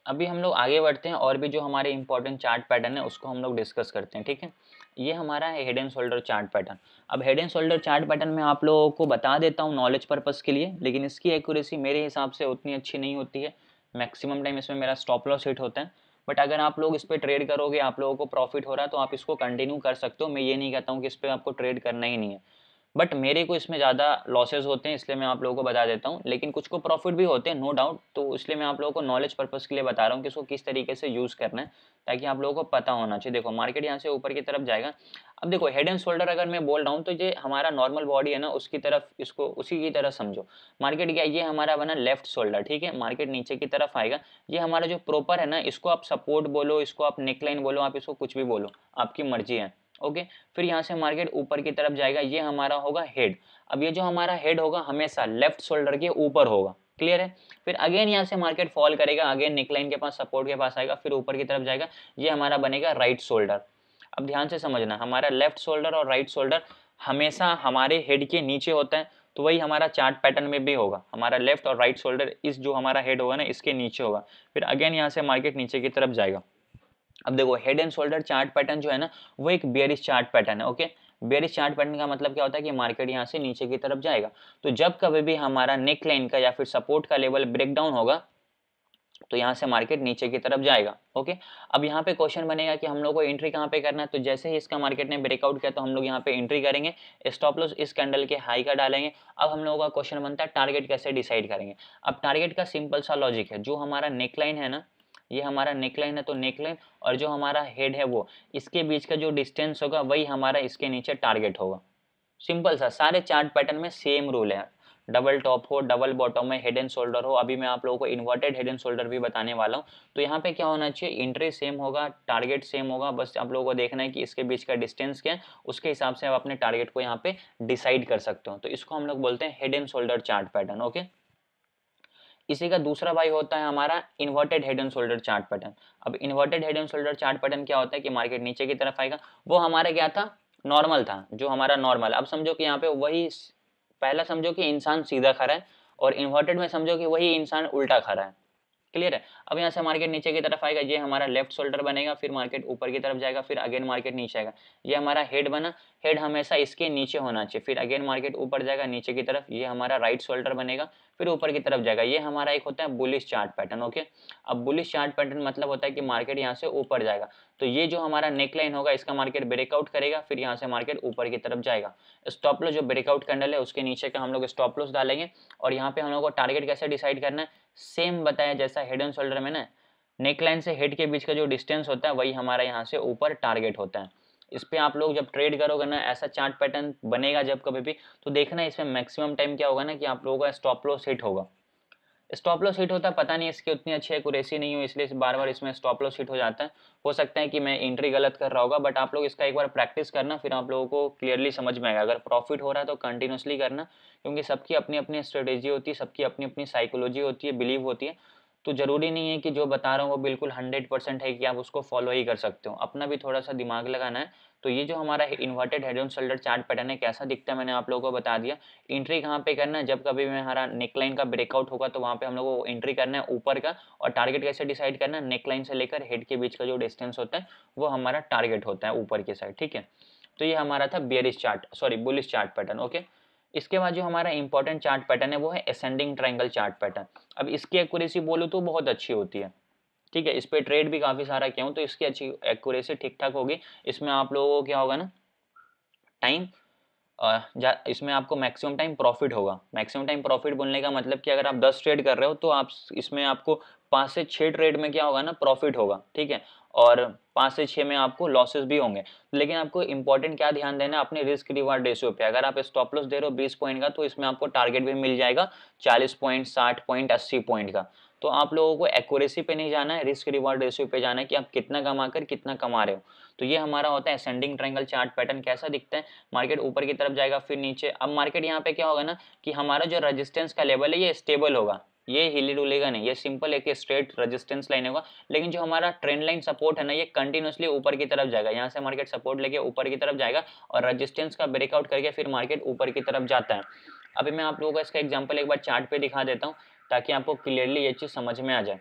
अभी हम लोग आगे बढ़ते हैं और भी जो हमारे इंपॉर्टेंट चार्ट पैटर्न है उसको हम लोग डिस्कस करते हैं, ठीक है। ये हमारा है head and shoulder chart pattern. अब head and shoulder chart pattern में आप लोगों को बता देता हूँ नॉलेज पर्पस के लिए, लेकिन इसकी एक्यूरेसी मेरे हिसाब से उतनी अच्छी नहीं होती है। मैक्सिमम टाइम इसमें मेरा स्टॉप लॉस हिट होता है, बट अगर आप लोग इस पर ट्रेड करोगे, आप लोगों को प्रॉफिट हो रहा है, तो आप इसको कंटिन्यू कर सकते हो। मैं ये नहीं कहता हूँ कि इस पर आपको ट्रेड करना ही नहीं है, बट मेरे को इसमें ज़्यादा लॉसेज होते हैं, इसलिए मैं आप लोगों को बता देता हूँ। लेकिन कुछ को प्रॉफिट भी होते हैं, नो डाउट, तो इसलिए मैं आप लोगों को नॉलेज पर्पस के लिए बता रहा हूँ कि इसको किस तरीके से यूज़ करना है, ताकि आप लोगों को पता होना चाहिए। देखो मार्केट यहाँ से ऊपर की तरफ जाएगा। अब देखो हेड एंड शोल्डर अगर मैं बोल रहा हूँ तो ये हमारा नॉर्मल बॉडी है ना, उसकी तरफ इसको उसी की तरह समझो। मार्केट क्या, ये हमारा बना लेफ्ट शोल्डर, ठीक है। मार्केट नीचे की तरफ आएगा, ये हमारा जो प्रॉपर है ना, इसको आप सपोर्ट बोलो, इसको आप नेकलाइन बोलो, आप इसको कुछ भी बोलो, आपकी मर्जी है, ओके। फिर यहाँ से मार्केट ऊपर की तरफ जाएगा, ये हमारा होगा हेड। अब ये जो हमारा हेड होगा हमेशा लेफ्ट शोल्डर के ऊपर होगा, क्लियर है। फिर अगेन यहाँ से मार्केट फॉल करेगा, अगेन नेकलाइन के पास सपोर्ट के पास आएगा, फिर ऊपर की तरफ जाएगा, ये हमारा बनेगा राइट शोल्डर। अब ध्यान से समझना, हमारा लेफ्ट शोल्डर और राइट शोल्डर हमेशा हमारे हेड के नीचे होता है, तो वही हमारा चार्ट पैटर्न में भी होगा। हमारा लेफ्ट और राइट शोल्डर इस जो हमारा हेड होगा ना, इसके नीचे होगा। फिर अगेन यहाँ से मार्केट नीचे की तरफ जाएगा। अब देखो head and shoulder chart pattern जो है ना, वो एक बेयरिश चार्ट पैटर्न है, ओके। बेयरिश चार्ट पैटर्न का मतलब क्या होता है कि मार्केट यहाँ से नीचे की तरफ जाएगा। तो जब कभी भी हमारा नेक लाइन का या फिर सपोर्ट का लेवल ब्रेक डाउन होगा, तो यहाँ से मार्केट नीचे की तरफ जाएगा, ओके। अब यहाँ पे क्वेश्चन बनेगा कि हम लोग को एंट्री कहाँ पे करना है। तो जैसे ही इसका मार्केट ने ब्रेकआउट किया तो हम लोग यहाँ पे एंट्री करेंगे, स्टॉप लॉस इस कैंडल के हाई का डालेंगे। अब हम लोगों का क्वेश्चन बनता है टारगेट कैसे डिसाइड करेंगे। अब टारगेट का सिंपल सा लॉजिक है, जो हमारा नेकलाइन है ना, ये हमारा नेकलाइन है, तो नेकलाइन और जो हमारा हेड है वो, इसके बीच का जो डिस्टेंस होगा वही हमारा इसके नीचे टारगेट होगा। सिंपल सा, सारे चार्ट पैटर्न में सेम रूल है। डबल टॉप हो, डबल बॉटम में, हेड एंड शोल्डर हो, अभी मैं आप लोगों को इन्वर्टेड हेड एंड शोल्डर भी बताने वाला हूँ। तो यहाँ पे क्या होना चाहिए, एंट्री सेम होगा, टारगेट सेम होगा, बस आप लोगों को देखना है कि इसके बीच का डिस्टेंस क्या है, उसके हिसाब से आप अपने टारगेट को यहाँ पे डिसाइड कर सकते हो। तो इसको हम लोग बोलते हैं head and shoulder chart pattern, okay. इसी का दूसरा भाई होता है हमारा inverted head and shoulder chart pattern. अब inverted head and shoulder chart pattern क्या होता है कि मार्केट नीचे की तरफ आएगा, वो हमारा क्या था, नॉर्मल था, जो हमारा नॉर्मल। अब समझो कि यहाँ पे वही, पहला समझो कि इंसान सीधा खड़ा है और इन्वर्टेड में समझो कि वही इंसान उल्टा खा रहा है। क्लियर है। अब यहाँ से मार्केट नीचे की तरफ आएगा, ये हमारा लेफ्ट शोल्डर बनेगा, फिर मार्केट ऊपर की तरफ जाएगा, फिर अगेन मार्केट नीचे आएगा, ये हमारा हेड बना, हेड हमेशा इसके नीचे होना चाहिए, फिर अगेन मार्केट ऊपर जाएगा नीचे की तरफ, ये हमारा राइट शोल्डर बनेगा, फिर ऊपर की तरफ जाएगा। ये हमारा एक होता है बुलिश चार्ट पैटर्न। ओके, अब बुलिश चार्ट पैटर्न मतलब होता है कि मार्केट यहाँ से ऊपर जाएगा, तो ये जो हमारा नेकलाइन होगा इसका मार्केट ब्रेकआउट करेगा, फिर यहाँ से मार्केट ऊपर की तरफ जाएगा। स्टॉप लॉस जो ब्रेकआउट कैंडल है उसके नीचे का हम लोग स्टॉप लॉस डालेंगे। और यहाँ पे हम लोग को टारगेट कैसे डिसाइड करना है, सेम बताया जैसा हेड एंड शोल्डर में ना, नेकलाइन से हेड के बीच का जो डिस्टेंस होता है वही हमारा यहाँ से ऊपर टारगेट होता है। इस पे आप लोग जब ट्रेड करोगे ना, ऐसा चार्ट पैटर्न बनेगा जब कभी भी, तो देखना इसमें मैक्सिमम टाइम क्या होगा ना कि आप लोगों का स्टॉप लॉस हिट होगा। स्टॉप लॉस हिट होता है, पता नहीं इसकी उतनी अच्छी एक्यूरेसी नहीं हो, इसलिए बार बार इसमें स्टॉप लॉस हिट हो जाता है। हो सकता है कि मैं एंट्री गलत कर रहा होगा, बट आप लोग इसका एक बार प्रैक्टिस करना, फिर आप लोगों को क्लियरली समझ में आएगा। अगर प्रॉफिट हो रहा है तो कंटिन्यूसली करना, क्योंकि सबकी अपनी अपनी स्ट्रेटेजी होती है, सबकी अपनी अपनी साइकोलॉजी होती है, बिलीव होती है। तो जरूरी नहीं है कि जो बता रहा हूँ वो बिल्कुल 100% है कि आप उसको फॉलो ही कर सकते हो, अपना भी थोड़ा सा दिमाग लगाना है। तो ये जो हमारा inverted head and shoulder chart pattern है कैसा दिखता है मैंने आप लोगों को बता दिया। एंट्री कहाँ पे करना है, जब कभी भी हमारा नेकलाइन का ब्रेकआउट होगा तो वहाँ पे हम लोगों को एंट्री करना है ऊपर का। और टारगेट कैसे डिसाइड करना है, नेकलाइन से लेकर हेड के बीच का जो डिस्टेंस होता है वो हमारा टारगेट होता है ऊपर की साइड। ठीक है, तो ये हमारा था bearish chart, sorry bullish chart pattern. Okay, इसके बाद जो हमारा इंपॉर्टेंट चार्ट पैटर्न है वो है असेंडिंग ट्रायंगल चार्ट पैटर्न। अब इसकी एक्यूरेसी बोलूँ तो बहुत अच्छी होती है। ठीक है, इस पे ट्रेड भी काफी सारा किया हूँ, तो इसकी अच्छी एक्यूरेसी ठीक ठाक होगी। इसमें आप लोगों को क्या होगा ना, टाइम इसमें आपको मैक्सिमम टाइम प्रॉफिट होगा। मैक्सिमम टाइम प्रॉफिट बोलने का मतलब कि अगर आप 10 ट्रेड कर रहे हो तो आप इसमें आपको 5 से 6 ट्रेड में क्या होगा ना, प्रॉफिट होगा। ठीक है, और 5 से 6 में आपको लॉसेस भी होंगे। लेकिन आपको इंपॉर्टेंट क्या ध्यान देना है, अपने रिस्क रिवार्ड रेशियो पे। अगर आप स्टॉप लॉस दे रहे हो 20 पॉइंट का, तो इसमें आपको टारगेट भी मिल जाएगा 40 पॉइंट, 60 पॉइंट, 80 पॉइंट का। तो आप लोगों को एक्यूरेसी पे नहीं जाना है, रिस्क रिवार्ड रेशियो पे जाना है कि आप कितना कमा कर कितना कमा रहे हो। तो ये हमारा होता है असेंडिंग ट्रायंगल चार्ट पैटर्न। कैसा दिखता है, मार्केट ऊपर की तरफ जाएगा फिर नीचे। अब मार्केट यहाँ पे क्या होगा ना कि हमारा जो रेजिस्टेंस का लेवल है ये स्टेबल होगा, ये हिली डुलेगा नहीं, ये सिंपल एक स्ट्रेट रेजिस्टेंस लाइन होगा। लेकिन जो हमारा ट्रेंड लाइन सपोर्ट है ना, ये कंटिन्यूसली ऊपर की तरफ जाएगा। यहाँ से मार्केट सपोर्ट लेके ऊपर की तरफ जाएगा और रेजिस्टेंस का ब्रेकआउट करके फिर मार्केट ऊपर की तरफ जाता है। अभी मैं आप लोगों को इसका एग्जाम्पल एक बार चार्ट पे दिखा देता हूँ ताकि आपको क्लियरली ये चीज समझ में आ जाए।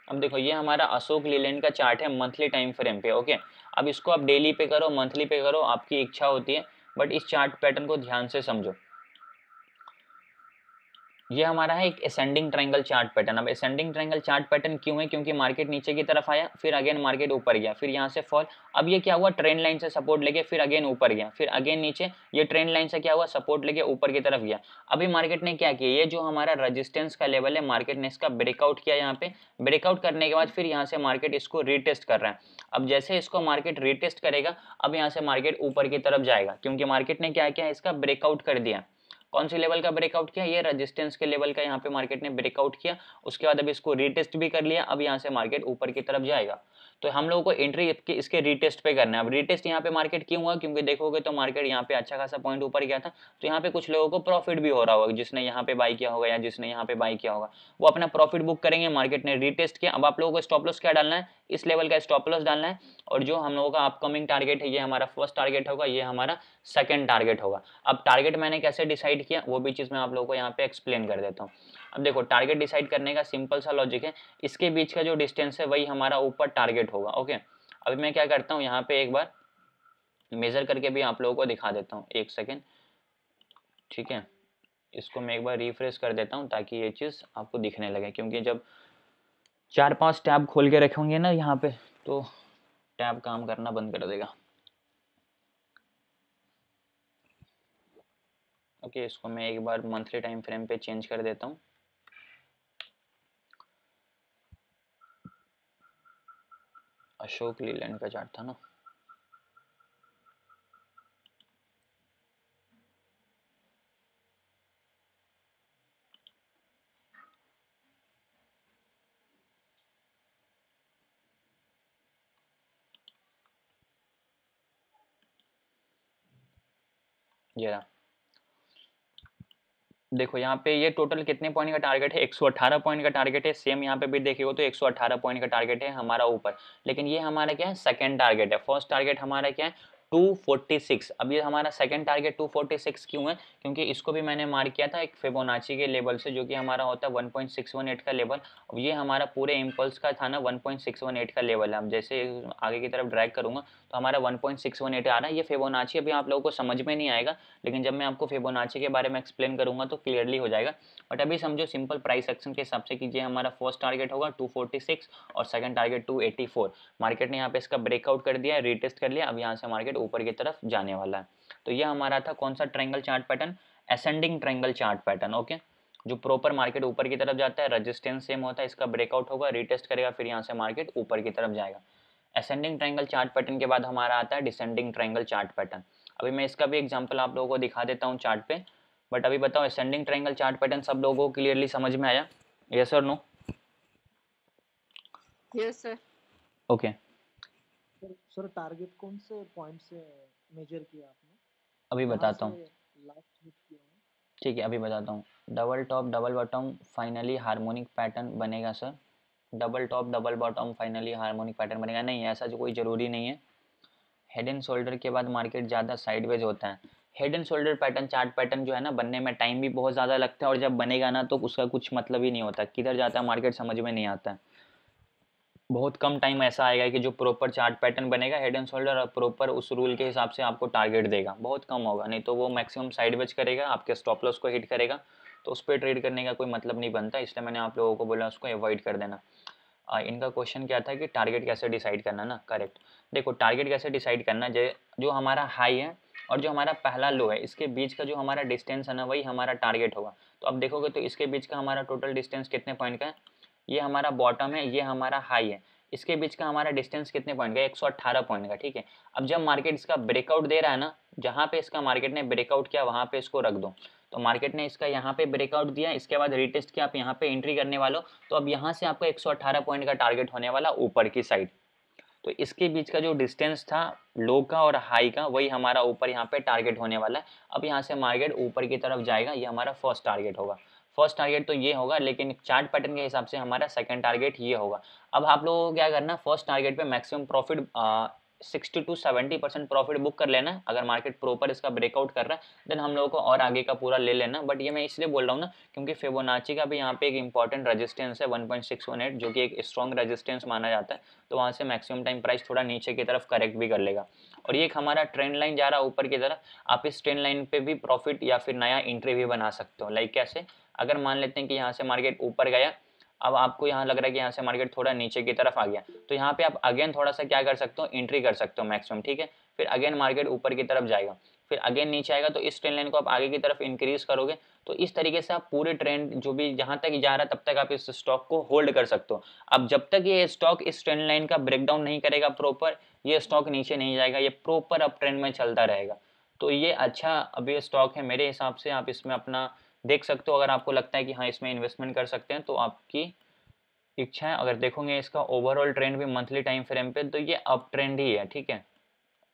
अब देखो, ये हमारा अशोक लीलैंड का चार्ट है मंथली टाइम फ्रेम पे। ओके, अब इसको आप डेली पे करो, मंथली पे करो, आपकी इच्छा होती है, बट इस चार्ट पैटर्न को ध्यान से समझो। ये हमारा है एक असेंडिंग ट्रायंगल चार्ट पैटर्न। अब असेंडिंग ट्रायंगल चार्ट पैटर्न क्यों है, क्योंकि मार्केट नीचे की तरफ आया, फिर अगेन मार्केट ऊपर गया, फिर यहाँ से फॉल। अब ये क्या हुआ, ट्रेंड लाइन से सपोर्ट लेके फिर अगेन ऊपर गया, फिर अगेन नीचे, ये ट्रेंड लाइन से क्या हुआ, सपोर्ट लेके ऊपर की तरफ गया। अभी मार्केट ने क्या किया, ये जो हमारा रेजिस्टेंस का लेवल है मार्केट ने इसका ब्रेकआउट किया। यहाँ पे ब्रेकआउट करने के बाद फिर यहाँ से मार्केट इसको रीटेस्ट कर रहा है। अब जैसे इसको मार्केट रीटेस्ट करेगा, अब यहाँ से मार्केट ऊपर की तरफ जाएगा, क्योंकि मार्केट ने क्या किया, इसका ब्रेकआउट कर दिया। कौन सी लेवल का ब्रेकआउट किया, ये रेजिस्टेंस के लेवल का यहाँ पे मार्केट ने ब्रेकआउट किया। उसके बाद अब इसको रीटेस्ट भी कर लिया, अब यहाँ से मार्केट ऊपर की तरफ जाएगा। तो हम लोगों को एंट्री इसके रीटेस्ट पे करना है। अब रीटेस्ट यहाँ पे मार्केट क्यों हुआ, क्योंकि देखोगे तो मार्केट यहाँ पे अच्छा खासा पॉइंट ऊपर गया था, तो यहाँ पे कुछ लोगों को प्रॉफिट भी हो रहा होगा, जिसने यहाँ पे बाई किया होगा या जिसने यहाँ पे बाई किया होगा, वो अपना प्रॉफिट बुक करेंगे। मार्केट ने रीटेस्ट किया, अब आप लोगों को स्टॉप लॉस क्या डालना है, इस लेवल का स्टॉप लॉस डालना है। और जो हम लोगों का अपकमिंग टारगेट है, ये हमारा फर्स्ट टारगेट होगा, ये हमारा सेकंड टारगेट होगा। अब टारगेट मैंने कैसे डिसाइड किया वो भी चीज मैं आप लोगों को यहाँ पे एक्सप्लेन कर देता हूँ। अब देखो, टारगेट डिसाइड करने का सिंपल सा लॉजिक है, इसके बीच का जो डिस्टेंस है वही हमारा ऊपर टारगेट होगा। ओके, अभी मैं क्या करता हूँ, यहाँ पे एक बार मेजर करके भी आप लोगों को दिखा देता हूँ, एक सेकेंड। ठीक है, इसको मैं एक बार रिफ्रेश कर देता हूँ ताकि ये चीज आपको दिखने लगे, क्योंकि जब 4-5 टैब खोल के रखेंगे ना यहाँ पे, तो टैब काम करना बंद कर देगा। ओके, इसको मैं एक बार मंथली टाइम फ्रेम पे चेंज कर देता हूँ। अशोक लीलैंड का चार्ट था ना, ये रहा। देखो यहाँ पे ये टोटल कितने पॉइंट का टारगेट है, 118 पॉइंट का टारगेट है। सेम यहाँ पे भी देखिएगा तो 118 पॉइंट का टारगेट है हमारा ऊपर। लेकिन ये हमारा क्या है, सेकंड टारगेट है। फर्स्ट टारगेट हमारा क्या है, 246। अब ये हमारा सेकंड टारगेट 246 क्यों है? क्योंकि इसको भी मैंने मार्क किया था एक फिबोनाची के लेवल से, जो कि हमारा होता है 1.618 का लेवल। अब ये हमारा पूरे इम्पल्स का था ना 1.618 का लेवल है। अब जैसे आगे की तरफ ड्रैग करूंगा तो हमारा 1.618 आ रहा है। ये फिबोनाची अभी आप लोगों को समझ में नहीं आएगा, लेकिन जब मैं आपको फिबोनाची के बारे में एक्सप्लेन करूंगा तो क्लियरली हो जाएगा। बट अभी समझो सिंपल प्राइस एक्शन के हिसाब से कीजिए, हमारा फर्स्ट टारगेट होगा 246 और सेकंड टारगेट 284। मार्केट ने यहाँ पे इसका ब्रेकआउट कर दिया, रीटेस्ट कर लिया, अब यहाँ से मार्केट ऊपर की तरफ जाने वाला है। तो ये हमारा था कौन सा triangle chart pattern? Ascending triangle chart pattern. Okay, जो प्रॉपर मार्केट ऊपर की तरफ जाता है, रेजिस्टेंस सेम होता है, इसका ब्रेकआउट होगा, रीटेस्ट करेगा, फिर यहाँ से मार्केट ऊपर की तरफ जाएगा। असेंडिंग ट्रायंगल चार्ट पैटर्न के बाद हमारा आता है डिसेंडिंग ट्रायंगल चार्ट पैटर्न। अभी मैं इसका भी एग्जांपल आप लोगों को दिखा देता हूँ चार्ट पे। बट अभी बताओ असेंडिंग ट्रायंगल चार्ट पैटर्न सब लोगों को क्लियरली समझ में आया? यस और no? Yes, sir. Okay, sir target कौन से पॉइंट से मेजर किया आपने? अभी कहाँ बताता से हूँ। लास्ट हिट किया है? ठीक है, अभी बताता हूँ। Double top double bottom finally harmonic pattern बनेगा sir. Double top double bottom finally harmonic pattern बनेगा? नहीं, ऐसा जो कोई ज़रूरी नहीं है। हेड एंड शोल्डर के बाद मार्केट ज़्यादा साइडवेज होता है। Head and shoulder pattern chart pattern जो है ना, बनने में टाइम भी बहुत ज़्यादा लगता है, और जब बनेगा ना तो उसका कुछ मतलब ही नहीं होता, किधर जाता है मार्केट समझ में नहीं आता है। बहुत कम टाइम ऐसा आएगा कि जो प्रॉपर चार्ट पैटर्न बनेगा हेड एंड शोल्डर और प्रॉपर उस रूल के हिसाब से आपको टारगेट देगा, बहुत कम होगा। नहीं तो वो मैक्सिमम साइडवेज करेगा, आपके स्टॉप लॉस को हिट करेगा, तो उस पर ट्रेड करने का कोई मतलब नहीं बनता। इसलिए मैंने आप लोगों को बोला उसको अवॉइड कर देना। इनका क्वेश्चन क्या था कि टारगेट कैसे डिसाइड करना ना, करेक्ट। देखो टारगेट कैसे डिसाइड करना, जो हमारा हाई है और जो हमारा पहला लो है, इसके बीच का जो हमारा डिस्टेंस है ना, वही हमारा टारगेट होगा। तो अब देखोगे तो इसके बीच का हमारा टोटल डिस्टेंस कितने पॉइंट का है? ये हमारा बॉटम है, ये हमारा हाई है, इसके बीच का हमारा डिस्टेंस कितने पॉइंट का? 118 पॉइंट का। ठीक है, अब जब मार्केट इसका ब्रेकआउट दे रहा है ना, जहाँ पे इसका मार्केट ने ब्रेकआउट किया वहाँ पे इसको रख दो। तो मार्केट ने इसका यहाँ पे ब्रेकआउट दिया, इसके बाद रीटेस्ट किया, आप यहाँ पे एंट्री करने वालों, तो अब यहाँ से आपका 118 पॉइंट का टारगेट होने वाला ऊपर की साइड। तो इसके बीच का जो डिस्टेंस था लो का और हाई का, वही हमारा ऊपर यहाँ पे टारगेट होने वाला है। अब यहाँ से मार्केट ऊपर की तरफ जाएगा, ये हमारा फर्स्ट टारगेट होगा। फर्स्ट टारगेट तो ये होगा, लेकिन चार्ट पैटर्न के हिसाब से हमारा सेकंड टारगेट ये होगा। अब आप लोगों को क्या करना, फर्स्ट टारगेट पे maximum profit 60 to 70% profit book कर लेना है। अगर मार्केट प्रॉपर इसका ब्रेकआउट कर रहा है देन हम लोगों को और आगे का पूरा ले लेना। बट ये मैं इसलिए बोल रहा हूँ ना, क्योंकि फिबोनाची का भी यहाँ पे एक इंपॉर्टेंट रेजिस्टेंस है 1.618, जो कि एक स्ट्रॉन्ग रेजिस्टेंस माना जाता है। तो वहाँ से मैक्सिमम टाइम प्राइस थोड़ा नीचे की तरफ करेक्ट भी कर लेगा। और ये एक हमारा ट्रेंड लाइन जा रहा है ऊपर की तरफ, आप इस ट्रेंड लाइन पे भी प्रॉफिट या फिर नया एंट्री भी बना सकते हो। लाइक कैसे? अगर मान लेते हैं कि यहाँ से मार्केट ऊपर गया, अब आपको यहाँ लग रहा है कि यहाँ से मार्केट थोड़ा नीचे की तरफ आ गया, तो यहाँ पे आप अगेन थोड़ा सा क्या कर सकते हो, एंट्री कर सकते हो मैक्सिमम। ठीक है, फिर अगेन मार्केट ऊपर की तरफ जाएगा, फिर अगेन नीचे आएगा, तो इस ट्रेंड लाइन को आप आगे की तरफ इंक्रीज करोगे। तो इस तरीके से आप पूरे ट्रेंड जो भी जहाँ तक जा रहा है तब तक आप इस स्टॉक को होल्ड कर सकते हो। अब जब तक ये स्टॉक इस ट्रेंड लाइन का ब्रेकडाउन नहीं करेगा प्रॉपर, ये स्टॉक नीचे नहीं जाएगा, ये प्रॉपर अप ट्रेंड में चलता रहेगा। तो ये अच्छा अब ये स्टॉक है, मेरे हिसाब से आप इसमें अपना देख सकते हो। अगर आपको लगता है कि हाँ इसमें इन्वेस्टमेंट कर सकते हैं तो आपकी इच्छा है। अगर देखोगे इसका ओवरऑल ट्रेंड भी मंथली टाइम फ्रेम पे, तो ये अप ट्रेंड ही है। ठीक है,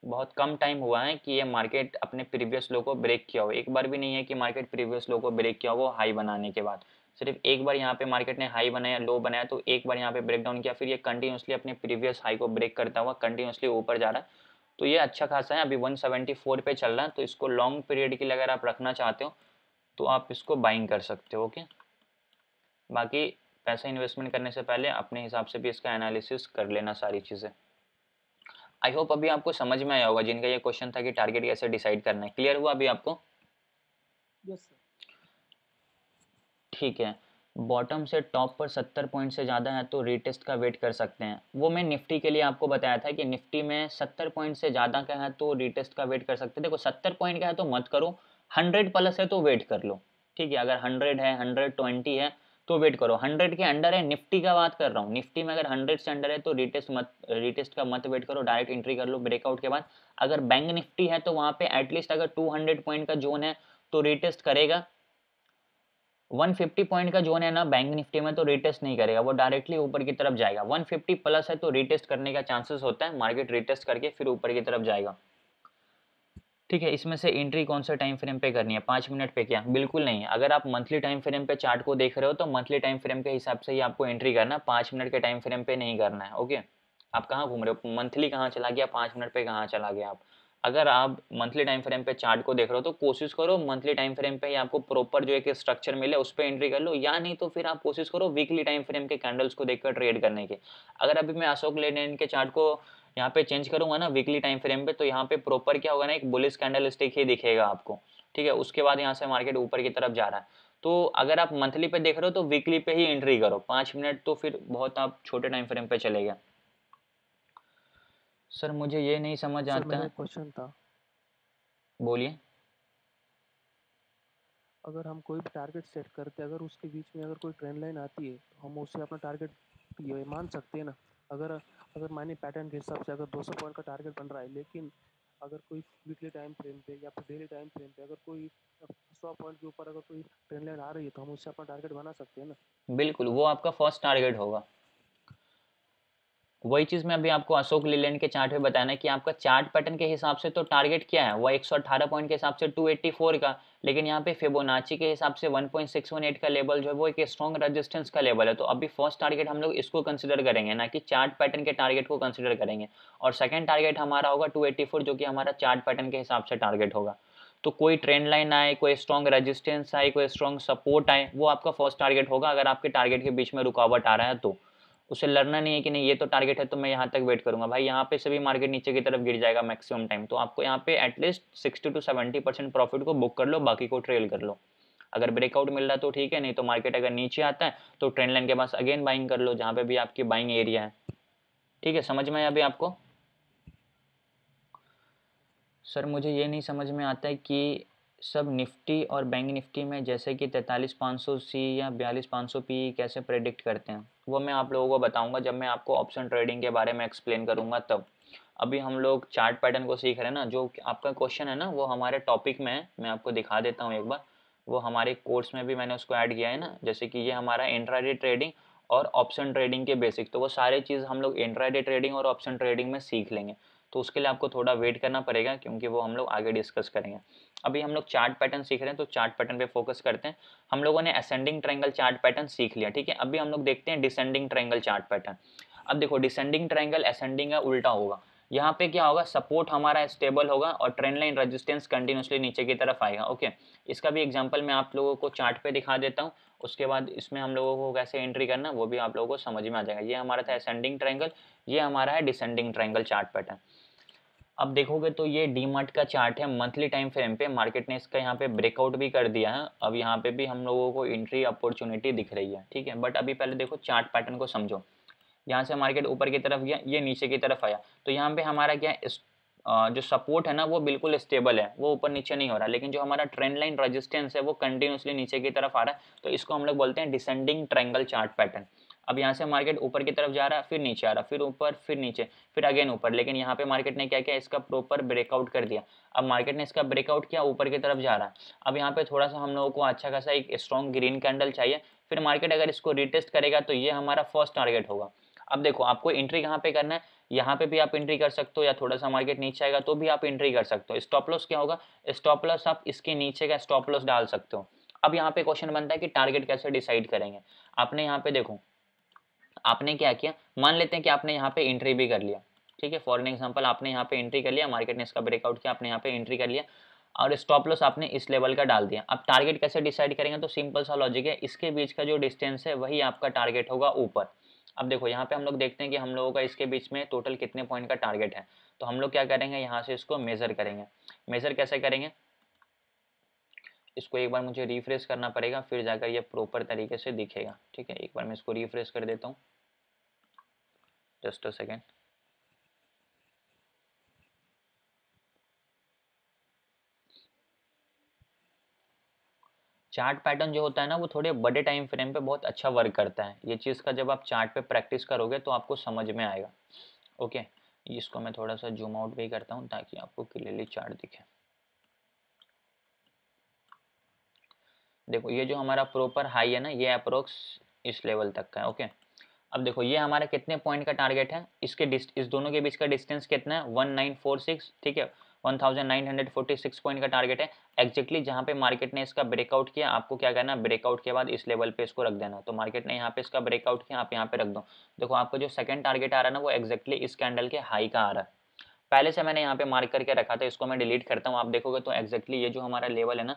बहुत कम टाइम हुआ है कि ये मार्केट अपने प्रीवियस लो को ब्रेक किया हो। एक बार भी नहीं है कि मार्केट प्रीवियस लो को ब्रेक किया हो हाई बनाने के बाद। सिर्फ एक बार यहाँ पे मार्केट ने हाई बनाया, लो बनाया, तो एक बार यहाँ पे ब्रेक डाउन किया, फिर ये कंटिन्यूसली अपने प्रीवियस हाई को ब्रेक करता हुआ कंटिन्यूसली ऊपर जा रहा है। तो ये अच्छा खासा है, अभी 174 पे चल रहा है। तो इसको लॉन्ग पीरियड के लिए अगर आप रखना चाहते हो तो आप इसको बाइंग कर सकते हो। ओके, बाकी पैसा इन्वेस्टमेंट करने से पहले अपने हिसाब से भी इसका एनालिसिस कर लेना सारी चीज़ें। आई होप अभी आपको समझ में आया होगा, जिनका ये क्वेश्चन था कि टारगेट कैसे डिसाइड करना है, क्लियर हुआ अभी आपको? Yes sir. ठीक है, बॉटम से टॉप पर 70 पॉइंट से ज़्यादा है तो रीटेस्ट का वेट कर सकते हैं। वो मैं निफ्टी के लिए आपको बताया था कि निफ्टी में 70 पॉइंट से ज़्यादा का है तो रीटेस्ट का वेट कर सकते हैं। देखो 70 पॉइंट का है तो मत करो, 100 प्लस है तो वेट कर लो। ठीक है, अगर 100 है, 120 है तो वेट करो। 100 के अंडर है, निफ्टी का बात कर रहा हूँ, निफ्टी में अगर 100 से अंडर है तो रीटेस्ट का मत वेट करो, डायरेक्ट एंट्री कर लो ब्रेकआउट के बाद। अगर बैंक निफ्टी है तो वहाँ पे एटलीस्ट अगर 200 पॉइंट का जोन है तो रीटेस्ट करेगा। 150 पॉइंट का जोन है ना बैंक निफ्टी में, तो रीटेस्ट नहीं करेगा, वो डायरेक्टली ऊपर की तरफ जाएगा। 150 प्लस है तो रीटेस्ट करने का चांसेस होता है, मार्केट रीटेस्ट करके फिर ऊपर की तरफ जाएगा। ठीक है, इसमें से एंट्री कौन सा टाइम फ्रेम पे करनी है, 5 मिनट पे? क्या बिल्कुल नहीं है। अगर आप मंथली टाइम फ्रेम पे चार्ट को देख रहे हो तो मंथली टाइम फ्रेम के हिसाब से ही आपको एंट्री करना है, 5 मिनट के टाइम फ्रेम पे नहीं करना है। ओके, आप कहाँ घूम रहे हो, मंथली कहाँ चला गया, 5 मिनट पे कहाँ चला गया आप? अगर आप मंथली टाइम फ्रेम पे चार्ट को देख रहे हो तो कोशिश करो मंथली टाइम फ्रेम पे ही आपको प्रॉपर जो एक स्ट्रक्चर मिले उस पर एंट्री कर लो, या नहीं तो फिर आप कोशिश करो वीकली टाइम फ्रेम के कैंडल्स को देखकर ट्रेड करने की। अगर अभी मैं अशोक लेलैंड के चार्ट को यहाँ पे चेंज करूंगा ना वीकली टाइम फ्रेम पे, तो यहाँ पे प्रॉपर क्या होगा ना, एक बुलिश कैंडल स्टिक ही दिखेगा आपको, ठीक है। उसके बाद यहाँ से मार्केट ऊपर की तरफ जा रहा है। तो अगर आप मंथली पे देख रहे हो तो वीकली पे ही एंट्री करो 5 मिनट, तो फिर बहुत आप छोटे टाइम फ्रेम पे चले गए। सर मुझे ये नहीं समझ सर आता मेरा है। एक क्वेश्चन था, बोलिए। अगर हम कोई भी टारगेट सेट करते हैं, अगर उसके बीच में अगर कोई ट्रेंड लाइन आती है तो हम उसे अपना टारगेट ये मान सकते हैं ना? अगर अगर मानिए पैटर्न के हिसाब से अगर 200 पॉइंट का टारगेट बन रहा है, लेकिन अगर कोई वीकली टाइम फ्रेम पे या फिर डेली टाइम फ्रेम पे अगर कोई 100 पॉइंट के ऊपर अगर कोई ट्रेंड लाइन आ रही है तो हम उससे अपना टारगेट बना सकते हैं ना? बिल्कुल, वो आपका फर्स्ट टारगेट होगा। वही चीज़ मैं अभी आपको अशोक लीलैंड के चार्ट में बताना कि आपका चार्ट पैटर्न के हिसाब से तो टारगेट क्या है, वो 118 पॉइंट के हिसाब से 284 का, लेकिन यहाँ पे फिबोनाची के हिसाब से 1.618 का लेवल जो है वो एक स्ट्रॉन्ग रेजिस्टेंस का लेवल है। तो अभी फर्स्ट टारगेट हम लोग इसको कंसिडर करेंगे, ना कि चार्ट पैटर्न के टारगेट को कंसिडर करेंगे। और सेकेंड टारगेट हमारा होगा 284, जो कि हमारा चार्ट पैटर्न के हिसाब से टारगेट होगा। तो कोई ट्रेंड लाइन आए, कोई स्ट्रॉन्ग रेजिस्टेंस आए, कोई स्ट्रॉन्ग सपोर्ट आए, वो आपका फर्स्ट टारगेट होगा। अगर आपके टारगेट के बीच में रुकावट आ रहा है तो उसे लड़ना नहीं है कि नहीं ये तो टारगेट है तो मैं यहाँ तक वेट करूंगा। भाई यहाँ पे सभी मार्केट नीचे की तरफ गिर जाएगा मैक्सिमम टाइम, तो आपको यहाँ पे एटलीस्ट 60 to 70% प्रॉफिट को बुक कर लो, बाकी को ट्रेल कर लो। अगर ब्रेकआउट मिल रहा है तो ठीक है, नहीं तो मार्केट अगर नीचे आता है तो ट्रेंड लाइन के पास अगेन बाइंग कर लो, जहाँ पे भी आपकी बाइंग एरिया है। ठीक है, समझ में आया अभी आपको? सर मुझे ये नहीं समझ में आता है कि सब निफ्टी और बैंक निफ्टी में जैसे कि 43,500 सी या 42,500 पी कैसे प्रेडिक्ट करते हैं, वो मैं आप लोगों को बताऊंगा जब मैं आपको ऑप्शन ट्रेडिंग के बारे में एक्सप्लेन करूंगा तब। अभी हम लोग चार्ट पैटर्न को सीख रहे हैं ना। जो आपका क्वेश्चन है ना वो हमारे टॉपिक में है, मैं आपको दिखा देता हूँ एक बार। वो हमारे कोर्स में भी मैंने उसको ऐड किया है ना, जैसे कि ये हमारा इंट्राडे ट्रेडिंग और ऑप्शन ट्रेडिंग के बेसिक, तो वो सारे चीज़ हम लोग इंट्राडे ट्रेडिंग और ऑप्शन ट्रेडिंग में सीख लेंगे। तो उसके लिए आपको थोड़ा वेट करना पड़ेगा, क्योंकि वो हम लोग आगे डिस्कस करेंगे। अभी हम लोग चार्ट पैटर्न सीख रहे हैं, तो चार्ट पैटर्न पे फोकस करते हैं। हम लोगों ने असेंडिंग ट्रायंगल चार्ट पैटर्न सीख लिया, ठीक है। अभी हम लोग देखते हैं डिसेंडिंग ट्रायंगल चार्ट पैटर्न। अब देखो डिसेंडिंग ट्रायंगल असेंडिंग का उल्टा होगा। यहाँ पे क्या होगा, सपोर्ट हमारा स्टेबल होगा और ट्रेंड लाइन रेजिस्टेंस कंटिन्यूसली नीचे की तरफ आएगा। ओके, इसका भी एग्जांपल मैं आप लोगों को चार्ट पे दिखा देता हूँ। उसके बाद इसमें हम लोगों को कैसे एंट्री करना वो भी आप लोगों को समझ में आ जाएगा। ये हमारा था असेंडिंग ट्रायंगल, ये हमारा है डिसेंडिंग ट्रायंगल चार्ट पैटर्न। अब देखोगे तो ये डीमार्ट का चार्ट है मंथली टाइम फ्रेम पे। मार्केट ने इसका यहाँ पे ब्रेकआउट भी कर दिया है। अब यहाँ पे भी हम लोगों को एंट्री अपॉर्चुनिटी दिख रही है, ठीक है। बट अभी पहले देखो चार्ट पैटर्न को समझो। यहाँ से मार्केट ऊपर की तरफ गया, ये नीचे की तरफ आया, तो यहाँ पे हमारा क्या है, जो सपोर्ट है ना वो बिल्कुल स्टेबल है, वो ऊपर नीचे नहीं हो रहा। लेकिन जो हमारा ट्रेंड लाइन रेजिस्टेंस है वो कंटिन्यूसली नीचे की तरफ आ रहा है, तो इसको हम लोग बोलते हैं डिसेंडिंग ट्रायंगल चार्ट पैटर्न। अब यहाँ से मार्केट ऊपर की तरफ जा रहा है, फिर नीचे आ रहा, फिर ऊपर, फिर नीचे, फिर अगेन ऊपर। लेकिन यहाँ पे मार्केट ने क्या किया, इसका प्रॉपर ब्रेकआउट कर दिया। अब मार्केट ने इसका ब्रेकआउट किया, ऊपर की तरफ जा रहा है। अब यहाँ पे थोड़ा सा हम लोगों को अच्छा खासा एक स्ट्रॉन्ग ग्रीन कैंडल चाहिए। फिर मार्केट अगर इसको रिटेस्ट करेगा तो ये हमारा फर्स्ट टारगेट होगा। अब देखो आपको एंट्री कहाँ पे करना है, यहाँ पे भी आप एंट्री कर सकते हो, या थोड़ा सा मार्केट नीचे आएगा तो भी आप एंट्री कर सकते हो। स्टॉप लॉस क्या होगा, स्टॉप लॉस आप इसके नीचे का स्टॉप लॉस डाल सकते हो। अब यहाँ पे क्वेश्चन बनता है कि टारगेट कैसे डिसाइड करेंगे। आपने यहाँ पे देखो, आपने क्या किया, मान लेते हैं कि आपने यहाँ पे एंट्री भी कर लिया, ठीक है। फॉर एन एग्जांपल आपने यहाँ पे एंट्री कर लिया, मार्केट ने इसका ब्रेकआउट किया, आपने यहाँ पे एंट्री कर लिया और स्टॉप लॉस आपने इस लेवल का डाल दिया। अब टारगेट कैसे डिसाइड करेंगे, तो सिंपल सा लॉजिक है, इसके बीच का जो डिस्टेंस है वही आपका टारगेट होगा ऊपर। अब देखो यहाँ पे हम लोग देखते हैं कि हम लोगों का इसके बीच में टोटल कितने पॉइंट का टारगेट है। तो हम लोग क्या करेंगे, यहाँ से इसको मेजर करेंगे। मेजर कैसे करेंगे, इसको एक बार मुझे रिफ्रेश करना पड़ेगा, फिर जाकर ये प्रॉपर तरीके से दिखेगा, ठीक है। एक बार मैं इसको रिफ्रेश कर देता हूँ, just a second. Chart pattern जो होता है ना वो थोड़े बड़े टाइम फ्रेम पे बहुत अच्छा वर्क करता है। ये चीज़ का जब आप चार्ट पे प्रैक्टिस करोगे तो आपको समझ में आएगा। ओके, इसको मैं थोड़ा सा जूम आउट भी करता हूँ ताकि आपको क्लियरली चार्ट दिखे। देखो ये जो हमारा प्रॉपर हाई है ना, ये अप्रोक्स इस लेवल तक का है। ओके, अब देखो ये हमारा कितने पॉइंट का टारगेट है, इसके इस दोनों के बीच का डिस्टेंस कितना है, 1946, ठीक है। 1946 पॉइंट का टारगेट है एग्जैक्टली। जहाँ पे मार्केट ने इसका ब्रेकआउट किया, आपको क्या करना है, ब्रेकआउट के बाद इस लेवल पे इसको रख देना। तो मार्केट ने यहाँ पे इसका ब्रेकआउट किया, आप यहाँ पे रख दो। देखो आपका जो सेकंड टारगेट आ रहा है ना वो एग्जैक्टली इस कैंडल के हाई का आ रहा है। पहले से मैंने यहाँ पे मार्क करके रखा था, इसको मैं डिलीट करता हूँ। आप देखोगे तो एग्जैक्टली ये जो हमारा लेवल है ना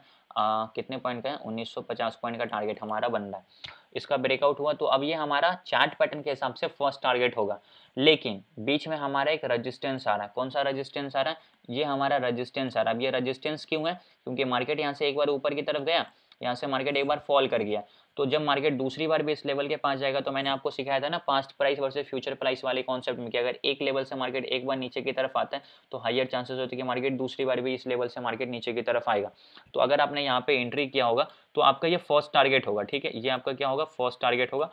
कितने पॉइंट का है, 1950 पॉइंट का टारगेट हमारा बन रहा है। इसका ब्रेकआउट हुआ तो अब ये हमारा चार्ट पैटर्न के हिसाब से फर्स्ट टारगेट होगा, लेकिन बीच में हमारा एक रेजिस्टेंस आ रहा है। कौन सा रेजिस्टेंस आ रहा है, ये हमारा रेजिस्टेंस आ रहा है। अब ये रेजिस्टेंस क्यों है, क्योंकि मार्केट यहाँ से एक बार ऊपर की तरफ गया, यहाँ से मार्केट एक बार फॉल कर गया, तो जब मार्केट दूसरी बार भी इस लेवल के पास जाएगा, तो मैंने आपको सिखाया था ना past price versus future price वाले कॉन्सेप्ट में कि अगर एक लेवल से मार्केट एक बार नीचे की तरफ आता है तो हाईयर चांसेस होते हैं कि मार्केट दूसरी बार भी इस लेवल से मार्केट नीचे की तरफ आएगा। तो अगर आपने यहाँ पे एंट्री किया होगा तो आपका ये फर्स्ट टारगेट होगा, ठीक है, ये आपका क्या होगा, फर्स्ट टारगेट होगा।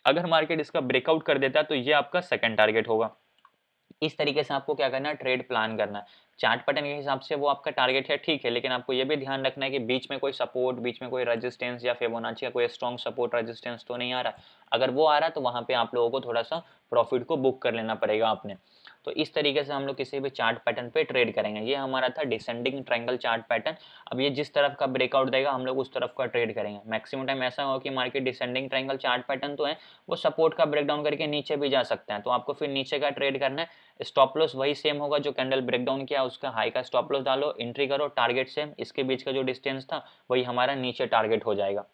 अगर मार्केट इसका ब्रेकआउट कर देता है तो ये आपका सेकंड टारगेट होगा। इस तरीके से आपको क्या करना है, ट्रेड प्लान करना है। चार्ट पैटर्न के हिसाब से वो आपका टारगेट है, ठीक है, लेकिन आपको ये भी ध्यान रखना है कि बीच में कोई सपोर्ट, बीच में कोई रेजिस्टेंस या फिबोनाची का कोई स्ट्रॉन्ग सपोर्ट रेजिस्टेंस तो नहीं आ रहा। अगर वो आ रहा है तो वहां पे आप लोगों को थोड़ा सा प्रॉफिट को बुक कर लेना पड़ेगा आपने। तो इस तरीके से हम लोग किसी भी चार्ट पैटर्न पे ट्रेड करेंगे। ये हमारा था डिसेंडिंग ट्रायंगल चार्ट पैटर्न। अब ये जिस तरफ का ब्रेकआउट देगा हम लोग उस तरफ का ट्रेड करेंगे। मैक्सिमम टाइम ऐसा होगा कि market descending triangle chart pattern तो है, वो सपोर्ट का ब्रेकडाउन करके नीचे भी जा सकते हैं, तो आपको फिर नीचे का ट्रेड करना है। स्टॉप लॉस वही सेम होगा, जो कैंडल ब्रेकडाउन किया उसका हाई का स्टॉप लॉस डालो, एंट्री करो, टारगेट सेम, इसके बीच का जो डिस्टेंस था वही हमारा नीचे टारगेट हो जाएगा,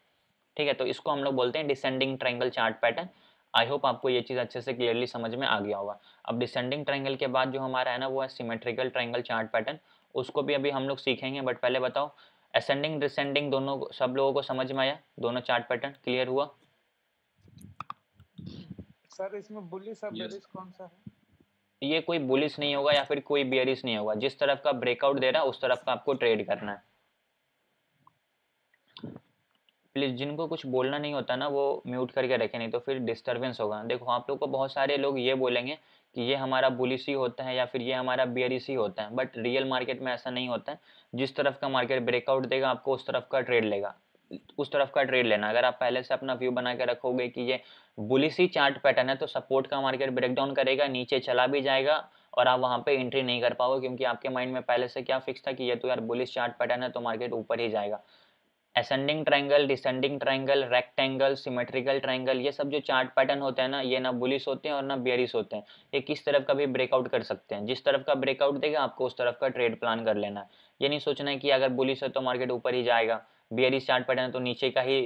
ठीक है। तो इसको हम लोग बोलते हैं descending triangle chart pattern. I hope आपको ये चीज़ अच्छे से क्लियरली समझ में आ गया होगा। अब डिसेंडिंग ट्रायंगल के बाद जो हमारा है ना वो है सिमेट्रिकल ट्रायंगल चार्ट पैटर्न। उसको भी अभी हम लोग सीखेंगे, बट पहले बताओ असेंडिंग डिसेंडिंग दोनों सब लोगों को समझ में आया, दोनों चार्ट पैटर्न क्लियर हुआ? सर इसमें बुलिश और बेरिश कौन सा है? ये कोई बुलिश नहीं होगा या फिर कोई बेयरिश नहीं होगा, जिस तरफ का ब्रेकआउट दे रहा है उस तरफ का आपको ट्रेड करना है। प्लीज़ जिनको कुछ बोलना नहीं होता ना वो म्यूट करके रखें, नहीं तो फिर डिस्टरबेंस होगा। देखो आप लोग को बहुत सारे लोग ये बोलेंगे कि ये हमारा बुलिश ही होता है या फिर ये हमारा बेयरिश ही होता है, बट रियल मार्केट में ऐसा नहीं होता है। जिस तरफ का मार्केट ब्रेकआउट देगा आपको उस तरफ का ट्रेड लेगा, उस तरफ का ट्रेड लेना। अगर आप पहले से अपना व्यू बना के रखोगे कि ये बुलिश ही चार्ट पैटर्न है तो सपोर्ट का मार्केट ब्रेकडाउन करेगा, नीचे चला भी जाएगा और आप वहाँ पे एंट्री नहीं कर पाओगे, क्योंकि आपके माइंड में पहले से क्या फिक्स था कि ये तो यार बुलिश चार्ट पैटर्न है तो मार्केट ऊपर ही जाएगा। Ascending triangle, descending triangle, rectangle, symmetrical triangle, ये सब जो चार्ट पैटर्न होते हैं ना, ये ना बुलिश होते हैं और ना बेयरिश होते हैं। ये किस तरफ का भी ब्रेकआउट कर सकते हैं, जिस तरफ का ब्रेकआउट देगा आपको उस तरफ का ट्रेड प्लान कर लेना है। ये नहीं सोचना है कि अगर बुलिश है तो मार्केट ऊपर ही जाएगा, बेयरिश चार्ट पैटर्न है तो नीचे का ही,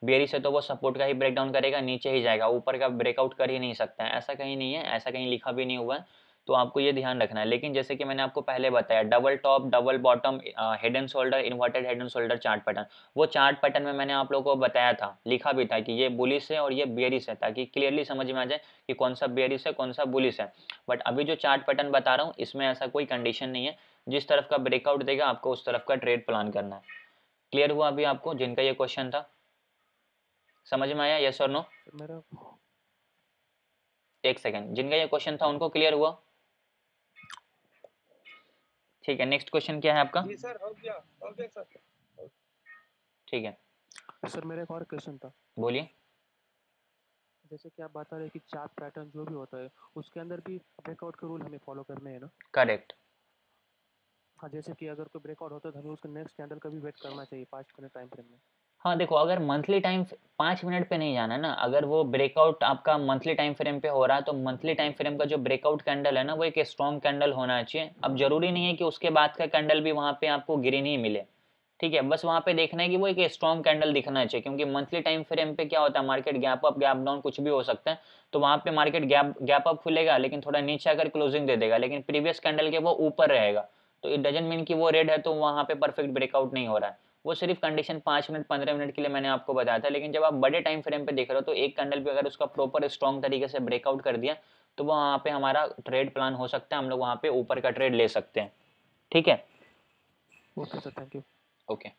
बेयरिश है तो वो सपोर्ट का ही ब्रेकडाउन करेगा, नीचे ही जाएगा, ऊपर का ब्रेकआउट कर ही नहीं सकता है। ऐसा कहीं नहीं है, ऐसा कहीं लिखा भी नहीं हुआ है, तो आपको ये ध्यान रखना है। लेकिन जैसे कि मैंने आपको पहले बताया, double top, double bottom, head and shoulder, inverted head and shoulder chart pattern, वो चार्ट पैटर्न में मैंने आप लोगों को बताया था, लिखा भी था कि ये बुलिश है और ये बेयरिश है, ताकि क्लियरली समझ में आ जाए कि कौन सा बेयरिश है कौन सा बुलिश है। बट अभी जो चार्ट पैटर्न बता रहा हूँ इसमें ऐसा कोई कंडीशन नहीं है, जिस तरफ का ब्रेकआउट देगा आपको उस तरफ का ट्रेड प्लान करना है। क्लियर हुआ अभी आपको जिनका ये क्वेश्चन था? समझ में आया, यस और नो? मेरा एक सेकेंड, जिनका ये क्वेश्चन था उनको क्लियर हुआ? ठीक है, नेक्स्ट क्वेश्चन क्या है आपका? जी सर, हो गया सर। ठीक है, सर मेरा एक और क्वेश्चन था। बोलिए। जैसे कि आप बता रहे हैं कि चार्ट पैटर्न जो भी होता है उसके अंदर भी ब्रेकआउट के रूल हमें फॉलो करने हैं ना? करेक्ट। हाँ, जैसे कि अगर कोई ब्रेकआउट होता है तो हमें उसके नेक्स्ट कैंडल का भी वेट करना चाहिए 5 मिनट टाइम फ्रेम में। हाँ देखो, अगर मंथली टाइम 5 मिनट पे नहीं जाना ना, अगर वो ब्रेकआउट आपका मंथली टाइम फ्रेम पे हो रहा है तो मंथली टाइम फ्रेम का जो ब्रेकआउट कैंडल है ना वो एक स्ट्रॉन्ग कैंडल होना चाहिए। अब जरूरी नहीं है कि उसके बाद का कैंडल भी वहाँ पे आपको ग्रीन ही मिले, ठीक है, बस वहाँ पे देखना है कि वो एक स्ट्रॉन्ग कैंडल दिखना चाहिए, क्योंकि मंथली टाइम फ्रेम पे क्या होता है, market gap up gap down कुछ भी हो सकता है। तो वहाँ पे मार्केट गैप अप खुलेगा लेकिन थोड़ा नीचे आकर क्लोजिंग दे देगा, लेकिन प्रीवियस कैंडल के वो ऊपर रहेगा, तो इट डजंट मीन कि वो रेड है तो वहाँ पे परफेक्ट ब्रेकआउट नहीं हो रहा है। वो सिर्फ कंडीशन 5 मिनट 15 मिनट के लिए मैंने आपको बताया था। लेकिन जब आप बड़े टाइम फ्रेम पे देख रहे हो तो एक कैंडल पे अगर उसका प्रॉपर स्ट्रॉन्ग तरीके से ब्रेकआउट कर दिया तो वहाँ पे हमारा ट्रेड प्लान हो सकता है, हम लोग वहाँ पे ऊपर का ट्रेड ले सकते हैं, ठीक है। Okay sir, thank you. Okay,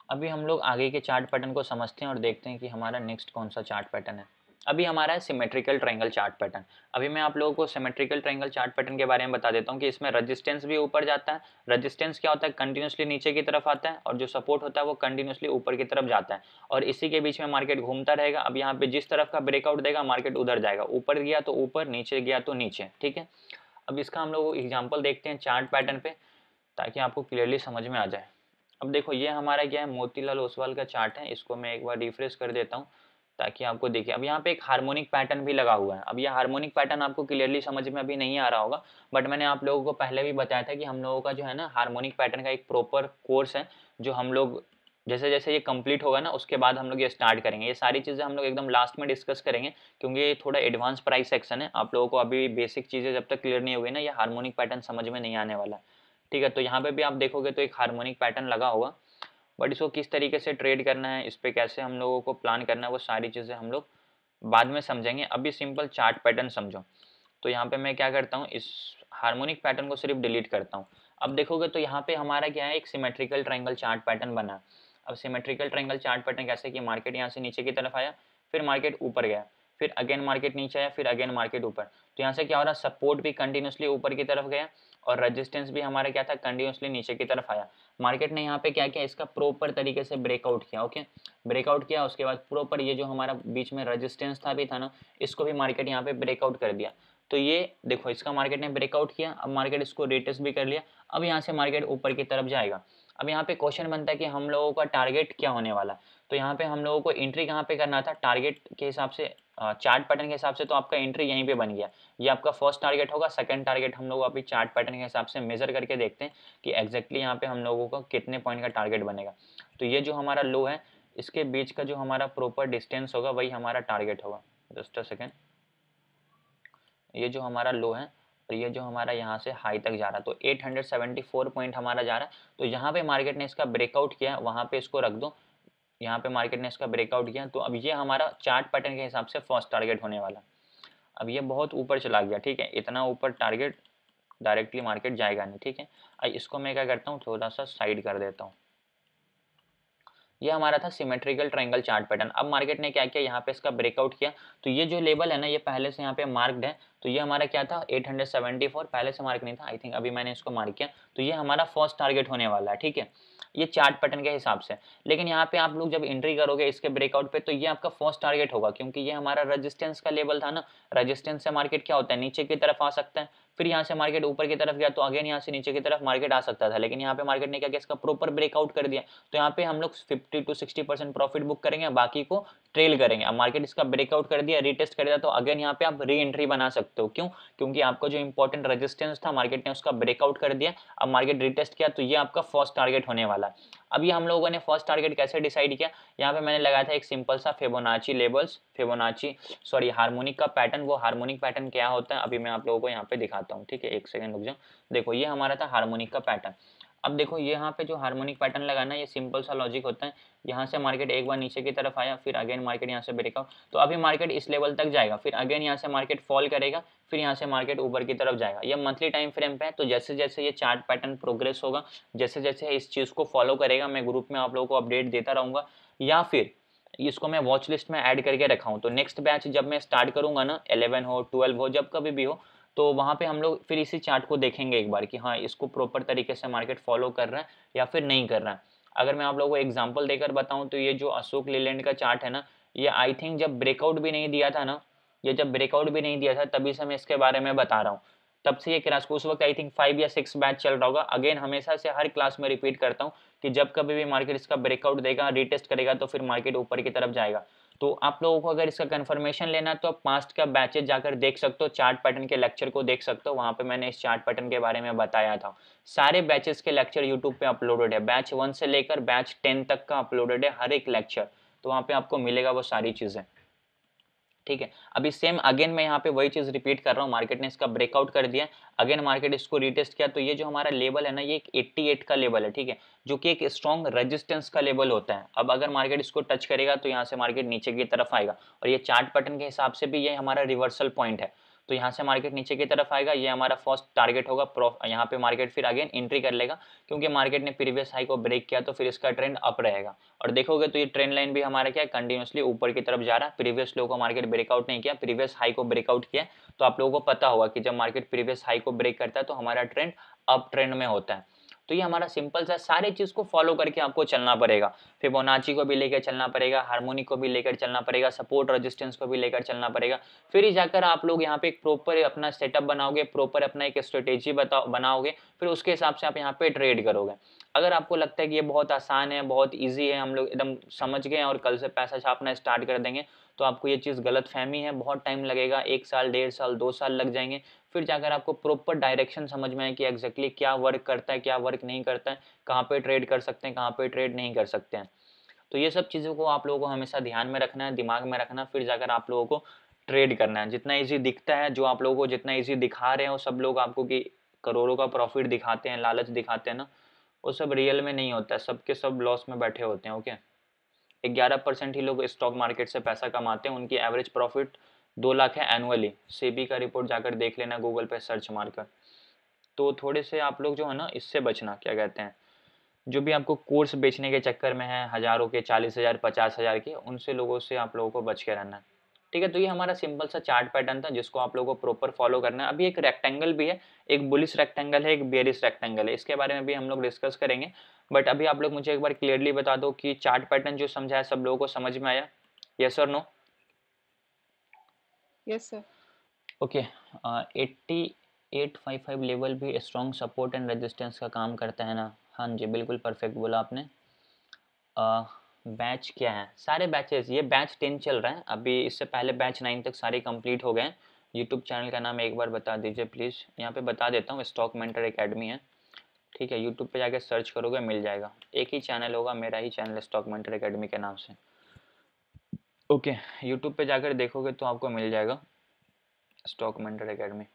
अभी हम लोग आगे के चार्ट पैटर्न को समझते हैं और देखते हैं कि हमारा नेक्स्ट कौन सा चार्ट पैटर्न है। अभी हमारा है सिमेट्रिकल ट्रायंगल चार्ट पैटर्न। अभी मैं आप लोगों को सिमेट्रिकल ट्रायंगल चार्ट पैटर्न के बारे में बता देता हूँ कि इसमें रेजिस्टेंस भी ऊपर जाता है। रेजिस्टेंस क्या होता है, कंटिन्यूसली नीचे की तरफ आता है, और जो सपोर्ट होता है वो कंटिन्यूसली ऊपर की तरफ जाता है, और इसी के बीच में मार्केट घूमता रहेगा। अब यहाँ पे जिस तरफ का ब्रेकआउट देगा मार्केट उधर जाएगा, ऊपर गया तो ऊपर, नीचे गया तो नीचे, ठीक है। अब इसका हम लोग एग्जाम्पल देखते हैं चार्ट पैटर्न पे, ताकि आपको क्लियरली समझ में आ जाए। अब देखो ये हमारा क्या है, मोतीलाल ओसवाल का चार्ट है, इसको मैं एक बार रिफ्रेश कर देता हूँ ताकि आपको देखिए अब यहाँ पे एक हार्मोनिक पैटर्न भी लगा हुआ है। अब ये हार्मोनिक पैटर्न आपको क्लियरली समझ में अभी नहीं आ रहा होगा, बट मैंने आप लोगों को पहले भी बताया था कि हम लोगों का जो है ना हार्मोनिक पैटर्न का एक प्रॉपर कोर्स है, जो हम लोग जैसे जैसे ये कंप्लीट होगा ना उसके बाद हम लोग ये स्टार्ट करेंगे। ये सारी चीज़ें हम लोग एकदम लास्ट में डिस्कस करेंगे, क्योंकि ये थोड़ा एडवांस प्राइस सेक्शन है। आप लोगों को अभी बेसिक चीज़ें जब तक क्लियर नहीं हुई ना, ये हार्मोनिक पैटर्न समझ में नहीं आने वाला है, ठीक है। तो यहाँ पे भी आप देखोगे तो एक हार्मोनिक पैटर्न लगा होगा, बट इसको किस तरीके से ट्रेड करना है, इस पर कैसे हम लोगों को प्लान करना है, वो सारी चीज़ें हम लोग बाद में समझेंगे। अभी सिंपल चार्ट पैटर्न समझो। तो यहाँ पे मैं क्या करता हूँ, इस हार्मोनिक पैटर्न को सिर्फ डिलीट करता हूँ। अब देखोगे तो यहाँ पे हमारा क्या है, एक सिमेट्रिकल ट्रायंगल चार्ट पैटर्न बना। अब सिमेट्रिकल ट्रायंगल चार्ट पैटर्न कैसे कि मार्केट यहाँ से नीचे की तरफ आया, फिर मार्केट ऊपर गया, फिर अगेन मार्केट नीचे आया, फिर अगेन मार्केट ऊपर। तो यहाँ से क्या हो रहा, सपोर्ट भी कंटिन्यूसली ऊपर की तरफ गया और रेजिस्टेंस भी हमारा क्या था, कंटिन्यूसली नीचे की तरफ आया। मार्केट ने यहाँ पे क्या किया, इसका प्रॉपर तरीके से ब्रेकआउट किया। ओके, ब्रेकआउट किया, उसके बाद प्रॉपर ये जो हमारा बीच में रेजिस्टेंस था भी था ना, इसको भी मार्केट यहाँ पे ब्रेकआउट कर दिया। तो ये देखो इसका मार्केट ने ब्रेकआउट किया, अब मार्केट इसको रिटेस्ट भी कर लिया। अब यहाँ से मार्केट ऊपर की तरफ जाएगा। अब यहाँ पे क्वेश्चन बनता है कि हम लोगों का टारगेट क्या होने वाला है। तो यहाँ पे हम लोगों को एंट्री कहाँ पे करना था, टारगेट के हिसाब से चार्ट पैटर्न के हिसाब से तो आपका एंट्री यहीं पे बन गया। ये आपका फर्स्ट टारगेट होगा। सेकंड टारगेट हम लोग अभी चार्ट पैटर्न के हिसाब से मेजर करके देखते हैं कि एग्जैक्टली यहाँ पे हम लोगों को कितने पॉइंट का टारगेट बनेगा। तो ये जो हमारा लो है, इसके बीच का जो हमारा प्रॉपर डिस्टेंस होगा वही हमारा टारगेट होगा। जस्ट अ सेकेंड, ये जो हमारा लो है और ये जो हमारा यहाँ से हाई तक जा रहा है, तो 874 पॉइंट हमारा जा रहा है। तो यहाँ पे मार्केट ने इसका ब्रेकआउट किया, वहाँ पे इसको रख दो। यहाँ पे मार्केट ने इसका ब्रेकआउट किया, तो अब ये हमारा चार्ट पैटर्न के हिसाब से फर्स्ट टारगेट होने वाला। अब ये बहुत ऊपर चला गया, ठीक है, इतना ऊपर टारगेट डायरेक्टली मार्केट जाएगा नहीं, ठीक है। अब इसको मैं क्या करता हूँ, थोड़ा सा साइड कर देता हूँ। ये हमारा था सिमेट्रिकल ट्रायंगल चार्ट पैटर्न। अब मार्केट ने क्या किया, यहाँ पे इसका ब्रेकआउट किया। तो ये जो लेवल है ना, ये पहले से यहाँ पे मार्क्ड है। तो ये हमारा क्या था, 874 पहले से मार्क नहीं था, आई थिंक अभी मैंने इसको मार्क किया। तो ये हमारा फर्स्ट टारगेट होने वाला है, ठीक है, ये चार्ट पैटर्न के हिसाब से। लेकिन यहाँ पे आप लोग जब एंट्री करोगे इसके ब्रेकआउट पे, तो ये आपका फर्स्ट टारगेट होगा, क्योंकि ये हमारा रेजिस्टेंस का लेवल था ना। रेजिस्टेंस से मार्केट क्या होता है, नीचे की तरफ आ सकता है, फिर यहाँ से मार्केट ऊपर की तरफ गया तो अगेन यहाँ से नीचे की तरफ मार्केट आ सकता था। लेकिन यहाँ पे मार्केट ने क्या किया, इसका प्रॉपर ब्रेकआउट कर दिया। तो यहाँ पे हम लोग 50 to 60% प्रॉफिट बुक करेंगे, बाकी को ट्रेल करेंगे। अब मार्केट इसका ब्रेकआउट कर दिया, रीटेस्ट कर दिया, तो अगेन यहाँ पे आप री एंट्री बना सकते हो। क्यों, क्योंकि आपका जो इंपॉर्टेंट रेजिस्टेंस था मार्केट ने उसका ब्रेकआउट कर दिया। अब मार्केट रीटेस्ट किया, तो ये आपका फर्स्ट टारगेट होने वाला है। अब ये हम लोगों ने फर्स्ट टारगेट कैसे डिसाइड किया, यहाँ पे मैंने लगाया था एक सिंपल सा फिबोनाची लेवल्स, हार्मोनिक का पैटर्न। वो हार्मोनिक पैटर्न क्या होता है अभी मैं आप लोगों को यहाँ पे दिखाता हूँ, ठीक है, एक सेकंड रुक जाओ। देखो ये हमारा था हार्मोनिक का पैटर्न। अब देखो यहाँ पे जो हार्मोनिक पैटर्न लगाना है, ये सिंपल सा लॉजिक होता है। यहाँ से मार्केट एक बार नीचे की तरफ आया, फिर अगेन मार्केट यहाँ से ब्रेकआउट, तो अभी मार्केट इस लेवल तक जाएगा, फिर अगेन यहाँ से मार्केट फॉल करेगा, फिर यहाँ से मार्केट ऊपर की तरफ जाएगा। ये मंथली टाइम फ्रेम पे है। तो जैसे जैसे ये चार्ट पैटर्न प्रोग्रेस होगा, जैसे जैसे इस चीज़ को फॉलो करेगा, मैं ग्रुप में आप लोगों को अपडेट देता रहूँगा, या फिर इसको मैं वॉच लिस्ट में ऐड करके रखा हूँ। तो नेक्स्ट बैच जब मैं स्टार्ट करूँगा ना, 11 हो 12 हो, जब कभी भी हो, तो वहाँ पे हम लोग फिर इसी चार्ट को देखेंगे एक बार कि हाँ इसको प्रॉपर तरीके से मार्केट फॉलो कर रहा है या फिर नहीं कर रहा है। अगर मैं आप लोगों को एग्जांपल देकर बताऊं, तो ये जो अशोक लीलैंड का चार्ट है ना, ये आई थिंक जब ब्रेकआउट भी नहीं दिया था ना, ये जब ब्रेकआउट भी नहीं दिया था तभी से मैं इसके बारे में बता रहा हूँ। तब से ये क्रैश को उस वक्त आई थिंक 5 या 6 बैच चल रहा होगा। अगेन हमेशा से हर क्लास में रिपीट करता हूँ कि जब कभी भी मार्केट इसका ब्रेकआउट देगा, रीटेस्ट करेगा, तो फिर मार्केट ऊपर की तरफ जाएगा। तो आप लोगों को अगर इसका कंफर्मेशन लेना है तो आप पास्ट का बैचेज जाकर देख सकते हो, चार्ट पैटर्न के लेक्चर को देख सकते हो। वहाँ पे मैंने इस चार्ट पैटर्न के बारे में बताया था। सारे बैचेस के लेक्चर यूट्यूब पे अपलोडेड है, बैच 1 से लेकर बैच 10 तक का अपलोडेड है हर एक लेक्चर। तो वहाँ पे आपको मिलेगा वो सारी चीज़ें, ठीक है। अभी सेम अगेन मैं यहाँ पे वही चीज रिपीट कर रहा हूँ, मार्केट ने इसका ब्रेकआउट कर दिया, अगेन मार्केट इसको रीटेस्ट किया। तो ये जो हमारा लेवल है ना, ये एक 88 का लेवल है, ठीक है, जो कि एक स्ट्रॉन्ग रेजिस्टेंस का लेवल होता है। अब अगर मार्केट इसको टच करेगा तो यहाँ से मार्केट नीचे की तरफ आएगा, और ये चार्ट पैटर्न के हिसाब से भी ये हमारा रिवर्सल पॉइंट है। तो यहाँ से मार्केट नीचे की तरफ आएगा, ये हमारा फर्स्ट टारगेट होगा। यहाँ पे मार्केट फिर अगेन एंट्री कर लेगा, क्योंकि मार्केट ने प्रीवियस हाई को ब्रेक किया, तो फिर इसका ट्रेंड अप रहेगा। और देखोगे तो ये ट्रेंड लाइन भी हमारा क्या है, कंटिन्यूसली ऊपर की तरफ जा रहा है। प्रीवियस लो को मार्केट ब्रेकआउट नहीं किया, प्रीवियस हाई को ब्रेकआउट किया। तो आप लोगों को पता होगा कि जब मार्केट प्रीवियस हाई को ब्रेक करता है तो हमारा ट्रेंड अप ट्रेंड में होता है। तो ये हमारा सिंपल सा सारे चीज को फॉलो करके आपको चलना पड़ेगा। फिबोनाची को भी लेकर चलना पड़ेगा, हार्मोनिक को भी लेकर चलना पड़ेगा, सपोर्ट रेजिस्टेंस को भी लेकर चलना पड़ेगा। फिर ही जाकर आप लोग यहाँ पे एक प्रॉपर अपना सेटअप बनाओगे, प्रॉपर अपना एक स्ट्रेटेजी बनाओगे, फिर उसके हिसाब से आप यहाँ पे ट्रेड करोगे। अगर आपको लगता है कि ये बहुत आसान है, बहुत ईजी है, हम लोग एकदम समझ गए हैं और कल से पैसा छापना स्टार्ट कर देंगे, तो आपको ये चीज़ गलत फहमी है। बहुत टाइम लगेगा, 1 साल, 1.5 साल, 2 साल लग जाएंगे, फिर जाकर आपको प्रॉपर डायरेक्शन समझ में आए कि एग्जैक्टली क्या वर्क करता है, क्या वर्क नहीं करता है, कहाँ पे ट्रेड कर सकते हैं, कहाँ पे ट्रेड नहीं कर सकते हैं। तो ये सब चीज़ों को आप लोगों को हमेशा ध्यान में रखना है, दिमाग में रखना, फिर जाकर आप लोगों को ट्रेड करना है। जितना ईजी दिखता है, जो आप लोगों को जितना ईजी दिखा रहे हैं, वो सब लोग आपको कि करोड़ों का प्रॉफिट दिखाते हैं, लालच दिखाते हैं ना, वो सब रियल में नहीं होता है, सबके सब लॉस में बैठे होते हैं। ओके, 11% ही लोग स्टॉक मार्केट से पैसा कमाते हैं, उनकी एवरेज प्रॉफिट 2 लाख है एनुअली। सेबी का रिपोर्ट जाकर देख लेना गूगल पे सर्च मारकर। तो थोड़े से आप लोग जो है ना, इससे बचना, क्या कहते हैं, जो भी आपको कोर्स बेचने के चक्कर में है, हज़ारों के, 40,000, 50,000 के, उनसे लोगों से आप लोगों को बच के रहना है। ठीक है, तो ये हमारा सिंपल सा चार्ट पैटर्न था जिसको आप लोगों को प्रॉपर फॉलो करना है। अभी एक रेक्टेंगल भी है, एक बुलिश रेक्टेंगल है, एक बेरिश रेक्टेंगल है, इसके बारे में भी हम लोग डिस्कस करेंगे। बट अभी आप लोग मुझे एक बार क्लियरली बता दो कि चार्ट पैटर्न जो समझा है सब लोगों को समझ में आया? यस और no? Yes, sir. Okay, 8855 level भी स्ट्रॉन्ग सपोर्ट एंड रेजिस्टेंस का काम करता है ना? हाँ जी, बिल्कुल परफेक्ट बोला आपने। बैच क्या है? सारे बैचेस, ये बैच 10 चल रहा है अभी, इससे पहले बैच 9 तक सारे कंप्लीट हो गए हैं। यूट्यूब चैनल का नाम एक बार बता दीजिए प्लीज़। यहाँ पे बता देता हूँ, स्टॉक मेंटर एकेडमी है। ठीक है, यूट्यूब पे जाके सर्च करोगे मिल जाएगा, एक ही चैनल होगा, मेरा ही चैनल, स्टॉक मेंटर एकेडमी के नाम से। ओके, यूट्यूब पे जाकर देखोगे तो आपको मिल जाएगा stock mentor academy.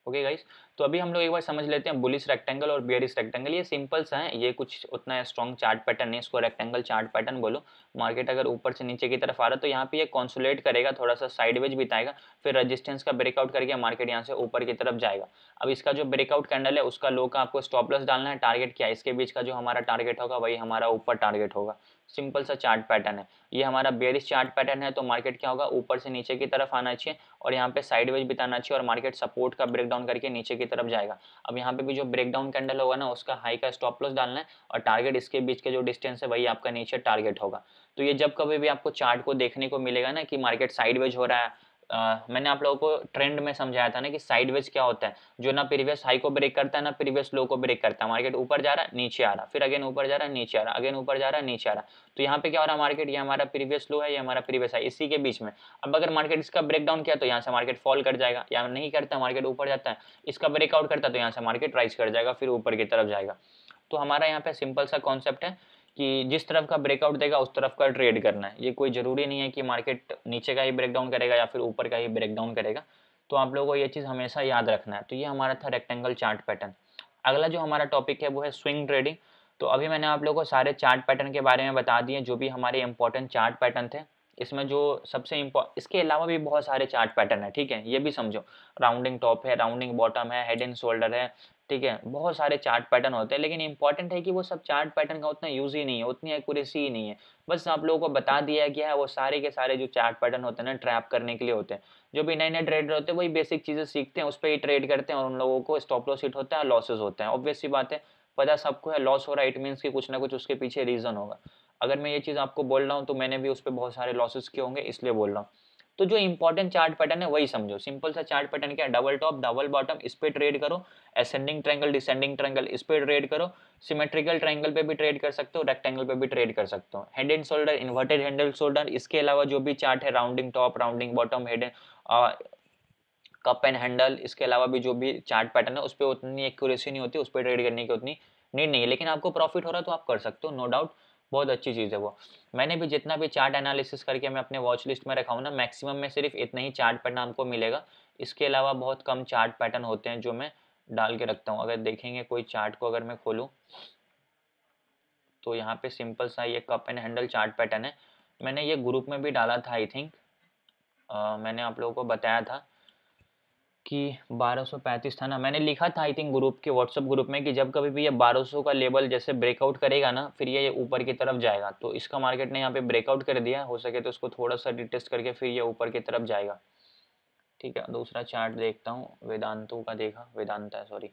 Okay guys, तो अभी हम लोग एक बार समझ लेते हैं बुलिश रेक्टेंगल और बेयरिश रेक्टेंगल। ये सिंपल सा है, ये कुछ उतना स्ट्रॉन्ग चार्ट पैटर्न नहीं, इसको रेक्टेंगल चार्ट पैटर्न बोलो। मार्केट अगर ऊपर से नीचे की तरफ आ रहा है तो यहाँ पे ये कॉन्सोलेट करेगा, थोड़ा सा साइडवेज बिताएगा, फिर रेजिस्टेंस का ब्रेकआउट करके मार्केट यहाँ से ऊपर की तरफ जाएगा। अब इसका जो ब्रेकआउट कैंडल है उसका लो का आपको स्टॉप लॉस डालना है। टारगेट क्या है, इसके बीच का जो हमारा टारगेट होगा वही हमारा ऊपर टारगेट होगा। सिंपल सा चार्ट पैटर्न है। ये हमारा बेयरिश चार्ट पैटर्न है, तो मार्केट क्या होगा, ऊपर से नीचे की तरफ आना चाहिए और यहाँ पे साइडवेज बिताना चाहिए और मार्केट सपोर्ट का ब्रेकडाउन करके नीचे की तरफ जाएगा। अब यहाँ पे भी जो ब्रेकडाउन कैंडल होगा ना, उसका हाई का स्टॉप लॉस डालना है और टारगेट इसके बीच के जो डिस्टेंस है वही आपका नीचे टारगेट होगा। तो ये जब कभी भी आपको चार्ट को देखने को मिलेगा ना कि मार्केट साइडवेज हो रहा है, मैंने आप लोगों को ट्रेंड में समझाया था ना कि साइडवेज क्या होता है, जो ना प्रीवियस हाई को ब्रेक करता है ना प्रीवियस लो को ब्रेक करता है। मार्केट ऊपर जा रहा है, नीचे आ रहा, फिर अगेन ऊपर जा रहा है, नीचे आ रहा, अगेन ऊपर जा रहा है, नीचे आ रहा। तो यहाँ पे क्या हो रहा है, मार्केट ये हमारा प्रीवियस लो है, ये हमारा प्रीवियस हाई, इसी के बीच में। अब अगर मार्केट इसका ब्रेकडाउन किया तो यहाँ से मार्केट फॉल कर जाएगा, या नहीं करता मार्केट ऊपर जाता है, इसका ब्रेकआउट करता है तो यहाँ से मार्केट राइज कर जाएगा, फिर ऊपर की तरफ जाएगा। तो हमारा यहाँ पे सिंपल सा कॉन्सेप्ट है कि जिस तरफ का ब्रेकआउट देगा उस तरफ का ट्रेड करना है। ये कोई ज़रूरी नहीं है कि मार्केट नीचे का ही ब्रेकडाउन करेगा या फिर ऊपर का ही ब्रेकडाउन करेगा। तो आप लोगों को ये चीज़ हमेशा याद रखना है। तो ये हमारा था रेक्टेंगल चार्ट पैटर्न। अगला जो हमारा टॉपिक है वो है स्विंग ट्रेडिंग। तो अभी मैंने आप लोगों को सारे चार्ट पैटर्न के बारे में बता दिए, जो भी हमारे इंपॉर्टेंट चार्ट पैटर्न थे। इसमें जो सबसे इसके अलावा भी बहुत सारे चार्ट पैटर्न है, ठीक है, ये भी समझो। राउंडिंग टॉप है, राउंडिंग बॉटम है, हेड एंड शोल्डर है, ठीक है, बहुत सारे चार्ट पैटर्न होते हैं। लेकिन इंपॉर्टेंट है कि वो सब चार्ट पैटर्न का उतना यूज ही नहीं है, उतनी एक्यूरेसी ही नहीं है। बस आप लोगों को बता दिया गया है, वो सारे के सारे जो चार्ट पैटर्न होते हैं ना, ट्रैप करने के लिए होते हैं। जो भी नए नए ट्रेडर होते हैं वही बेसिक चीज़ें सीखते हैं, उस पर ही ट्रेड करते हैं और उन लोगों को स्टॉप लॉस हिट होता है, लॉसेज होते हैं। ऑब्वियस सी बात है, पता सबको है, लॉस हो रहा है इट मीन्स कि कुछ ना कुछ उसके पीछे रीजन होगा। अगर मैं ये चीज़ आपको बोल रहा हूँ तो मैंने भी उस पर बहुत सारे लॉसेस किए होंगे, इसलिए बोल रहा हूँ। तो जो इंपॉर्टेंट चार्ट पैटर्न है वही समझो। सिंपल सा चार्ट पैटर्न क्या है, डबल टॉप, डबल बॉटम, इस पे ट्रेड करो। असेंडिंग ट्रायंगल, डिसेंडिंग ट्रायंगल, इस पे ट्रेड करो। सिमेट्रिकल ट्रायंगल पे भी ट्रेड कर सकते हो, रेक्टेंगल पे भी ट्रेड कर सकते हो। Head and shoulder, inverted handle shoulder, इसके अलावा जो भी चार्ट है, rounding top, rounding bottom, head cup and handle, इसके अलावा भी जो भी चार्ट पैटर्न है उस पर उतनी एक्यूरेसी नहीं होती, उस पर ट्रेड करने की उतनी नीड नहीं है। लेकिन आपको प्रॉफिट हो रहा है तो आप कर सकते हो, नो डाउट, बहुत अच्छी चीज़ है वो। मैंने भी जितना भी चार्ट एनालिसिस करके मैं अपने वॉच लिस्ट में रखा हूँ ना, मैक्सिमम में सिर्फ इतना ही चार्ट पैटर्न आपको मिलेगा। इसके अलावा बहुत कम चार्ट पैटर्न होते हैं जो मैं डाल के रखता हूँ। अगर देखेंगे कोई चार्ट को अगर मैं खोलूँ तो यहाँ पे सिंपल सा ये cup and handle chart pattern है। मैंने ये ग्रुप में भी डाला था, आई थिंक मैंने आप लोगों को बताया था कि 1235 था ना, मैंने लिखा था आई थिंक ग्रुप के, व्हाट्सएप ग्रुप में, कि जब कभी भी ये 1200 का लेवल जैसे ब्रेकआउट करेगा ना, फिर ये ऊपर की तरफ जाएगा। तो इसका मार्केट ने यहाँ पे ब्रेकआउट कर दिया, हो सके तो इसको थोड़ा सा रिटेस्ट करके फिर ये ऊपर की तरफ जाएगा। ठीक है, दूसरा चार्ट देखता हूँ, वेदांतु का देखा, वेदांता है सॉरी।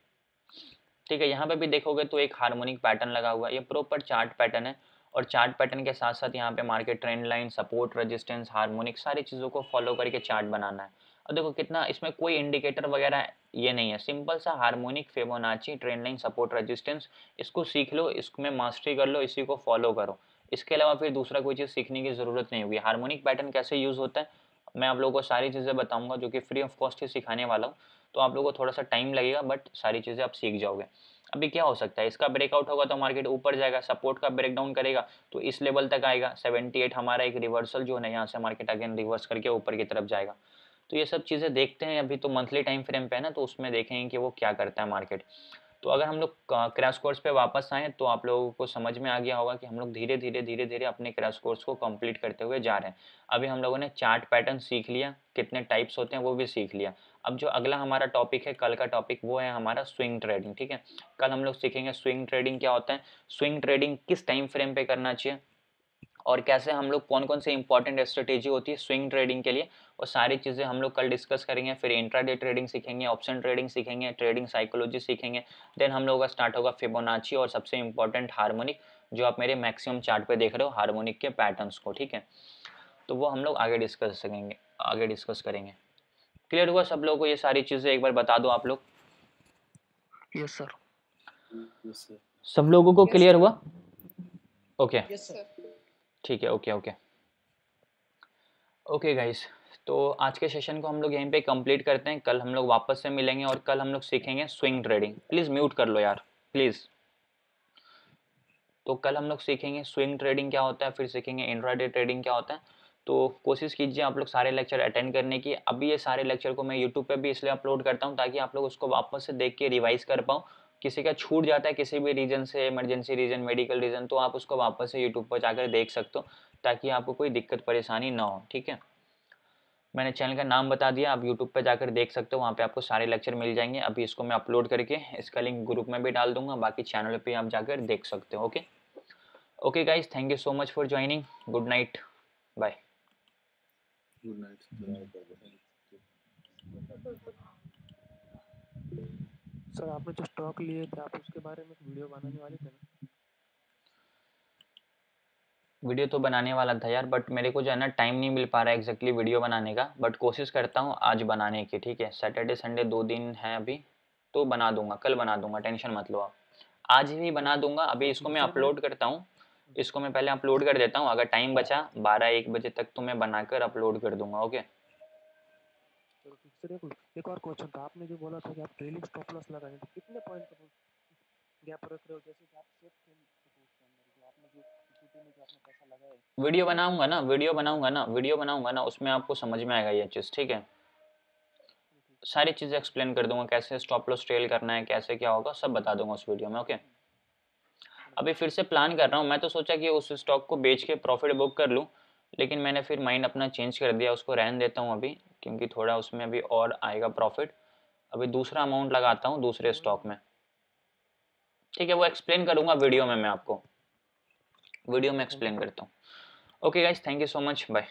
ठीक है, यहाँ पे भी देखोगे तो एक हार्मोनिक पैटर्न लगा हुआ है, ये प्रॉपर चार्ट पैटर्न है। और चार्ट पैटर्न के साथ साथ यहाँ पे market trend line, support, resistance, harmonic, सारी चीज़ों को फॉलो करके चार्ट बनाना है। अब देखो कितना इसमें कोई इंडिकेटर वगैरह ये नहीं है, सिंपल सा harmonic, Fibonacci, trend line, support, resistance, इसको सीख लो, इसमें मास्टरी कर लो, इसी को फॉलो करो। इसके अलावा फिर दूसरा कोई चीज़ सीखने की ज़रूरत नहीं होगी। हार्मोनिक पैटर्न कैसे यूज़ होता है मैं आप लोगों को सारी चीज़ें बताऊंगा, जो कि फ्री ऑफ कॉस्ट ही सिखाने वाला हूँ। तो आप लोगों को थोड़ा सा टाइम लगेगा, बट सारी चीज़ें आप सीख जाओगे। अभी क्या हो सकता है, इसका ब्रेकआउट होगा तो मार्केट ऊपर जाएगा, सपोर्ट का ब्रेकडाउन करेगा तो इस लेवल तक आएगा 78, हमारा एक रिवर्सल जो है यहाँ से मार्केट अगेन रिवर्स करके ऊपर की तरफ जाएगा। तो ये सब चीज़ें देखते हैं, अभी तो मंथली टाइम फ्रेम पे है ना, तो उसमें देखेंगे कि वो क्या करता है मार्केट। तो अगर हम लोग क्रैश कोर्स पे वापस आएँ तो आप लोगों को समझ में आ गया होगा कि हम लोग धीरे धीरे अपने क्रैश कोर्स को कंप्लीट करते हुए जा रहे हैं। अभी हम लोगों ने चार्ट पैटर्न सीख लिया, कितने टाइप्स होते हैं वो भी सीख लिया। अब जो अगला हमारा टॉपिक है, कल का टॉपिक, वो है हमारा स्विंग ट्रेडिंग। ठीक है, कल हम लोग सीखेंगे स्विंग ट्रेडिंग क्या होता है, स्विंग ट्रेडिंग किस टाइम फ्रेम पे करना चाहिए, और कैसे हम लोग कौन कौन से इंपॉर्टेंट स्ट्रेटेजी होती है स्विंग ट्रेडिंग के लिए, वो सारी चीज़ें हम लोग कल डिस्कस करेंगे। फिर इंट्राडे ट्रेडिंग सीखेंगे, ऑप्शन ट्रेडिंग सीखेंगे, ट्रेडिंग साइकोलॉजी सीखेंगे। देन हम लोगों का स्टार्ट होगा फिबोनाची और सबसे इंपॉर्टेंट हार्मोनिक, जो आप मेरे मैक्सिमम चार्ट पे देख रहे हो, हार्मोनिक के पैटर्न्स को। ठीक है, तो वो हम लोग आगे डिस्कस करेंगे। क्लियर हुआ सब लोगों को ये सारी चीज़ें, एक बार बता दो आप लोग। Yes sir. सब लोगों को Yes, क्लियर sir. हुआ? Okay Yes, sir. Sir. ठीक है, ओके गाइस, तो आज के सेशन को हम लोग यहीं पे कंप्लीट करते हैं। कल हम लोग वापस से मिलेंगे और कल हम लोग सीखेंगे स्विंग ट्रेडिंग। प्लीज़ म्यूट कर लो यार, प्लीज़। तो कल हम लोग सीखेंगे स्विंग ट्रेडिंग क्या होता है, फिर सीखेंगे इंट्राडे ट्रेडिंग क्या होता है। तो कोशिश कीजिए आप लोग सारे लेक्चर अटेंड करने की। अभी ये सारे लेक्चर को मैं यूट्यूब पे भी इसलिए अपलोड करता हूँ ताकि आप लोग उसको वापस से देख के रिवाइज कर पाओ। किसी का छूट जाता है किसी भी रीजन से, इमरजेंसी रीजन, मेडिकल रीजन, तो आप उसको वापस से यूट्यूब पर जाकर देख सकते हो ताकि आपको कोई दिक्कत परेशानी ना हो। ठीक है, मैंने चैनल का नाम बता दिया, आप यूट्यूब पे जाकर देख सकते हो, वहाँ पे आपको सारे लेक्चर मिल जाएंगे। अभी इसको मैं अपलोड करके इसका लिंक ग्रुप में भी डाल दूंगा, बाकी चैनल पे आप जाकर देख सकते हो। Okay okay guys, thank you so much for joining. Good night, bye. Good night. Sir आपने जो स्टॉक लिए थे आप उसके बारे में वीडियो बनाने वाले थे ना? वीडियो तो बनाने वाला था यार, बट मेरे को जो है ना टाइम नहीं मिल पा रहा है एग्जैक्टली वीडियो बनाने का, बट कोशिश करता हूँ आज बनाने की। ठीक है, सैटरडे संडे 2 दिन है अभी, तो बना दूंगा, कल बना दूंगा, टेंशन मत लो आप। आज ही बना दूंगा। अभी इसको मैं अपलोड करता हूँ, इसको मैं पहले अपलोड कर देता हूँ, अगर टाइम बचा 12-1 बजे तक तो मैं बनाकर अपलोड कर दूंगा। ओके सर एक और क्वेश्चन था, आपने जो बोला था कि आप ट्रेलिंग स्टॉप लॉस लगाएंगे तो कितने पॉइंट का गैप रख रहे हो, जैसे कि आप सेफ खेल सको उसके अंदर, जो आपने जो इक्विटी में जो आपने पैसा लगाया है? वीडियो बनाऊंगा ना, उसमें आपको समझ में आएगा ये चीज़। ठीक है, सारी चीज़ें एक्सप्लेन कर दूंगा, कैसे स्टॉप लॉस ट्रेल करना है, कैसे क्या होगा, सब बता दूंगा उस वीडियो में। ओके, अभी फिर से प्लान कर रहा हूँ, मैं तो सोचा कि उस स्टॉक को बेच के प्रॉफिट बुक कर लूँ, लेकिन मैंने फिर माइंड अपना चेंज कर दिया, उसको रहने देता हूँ अभी, क्योंकि थोड़ा उसमें अभी और आएगा प्रॉफिट। अभी दूसरा अमाउंट लगाता हूँ दूसरे स्टॉक में। ठीक है, वो एक्सप्लेन करूँगा वीडियो में, मैं आपको वीडियो में एक्सप्लेन करता हूँ। Okay guys, thank you so much, bye.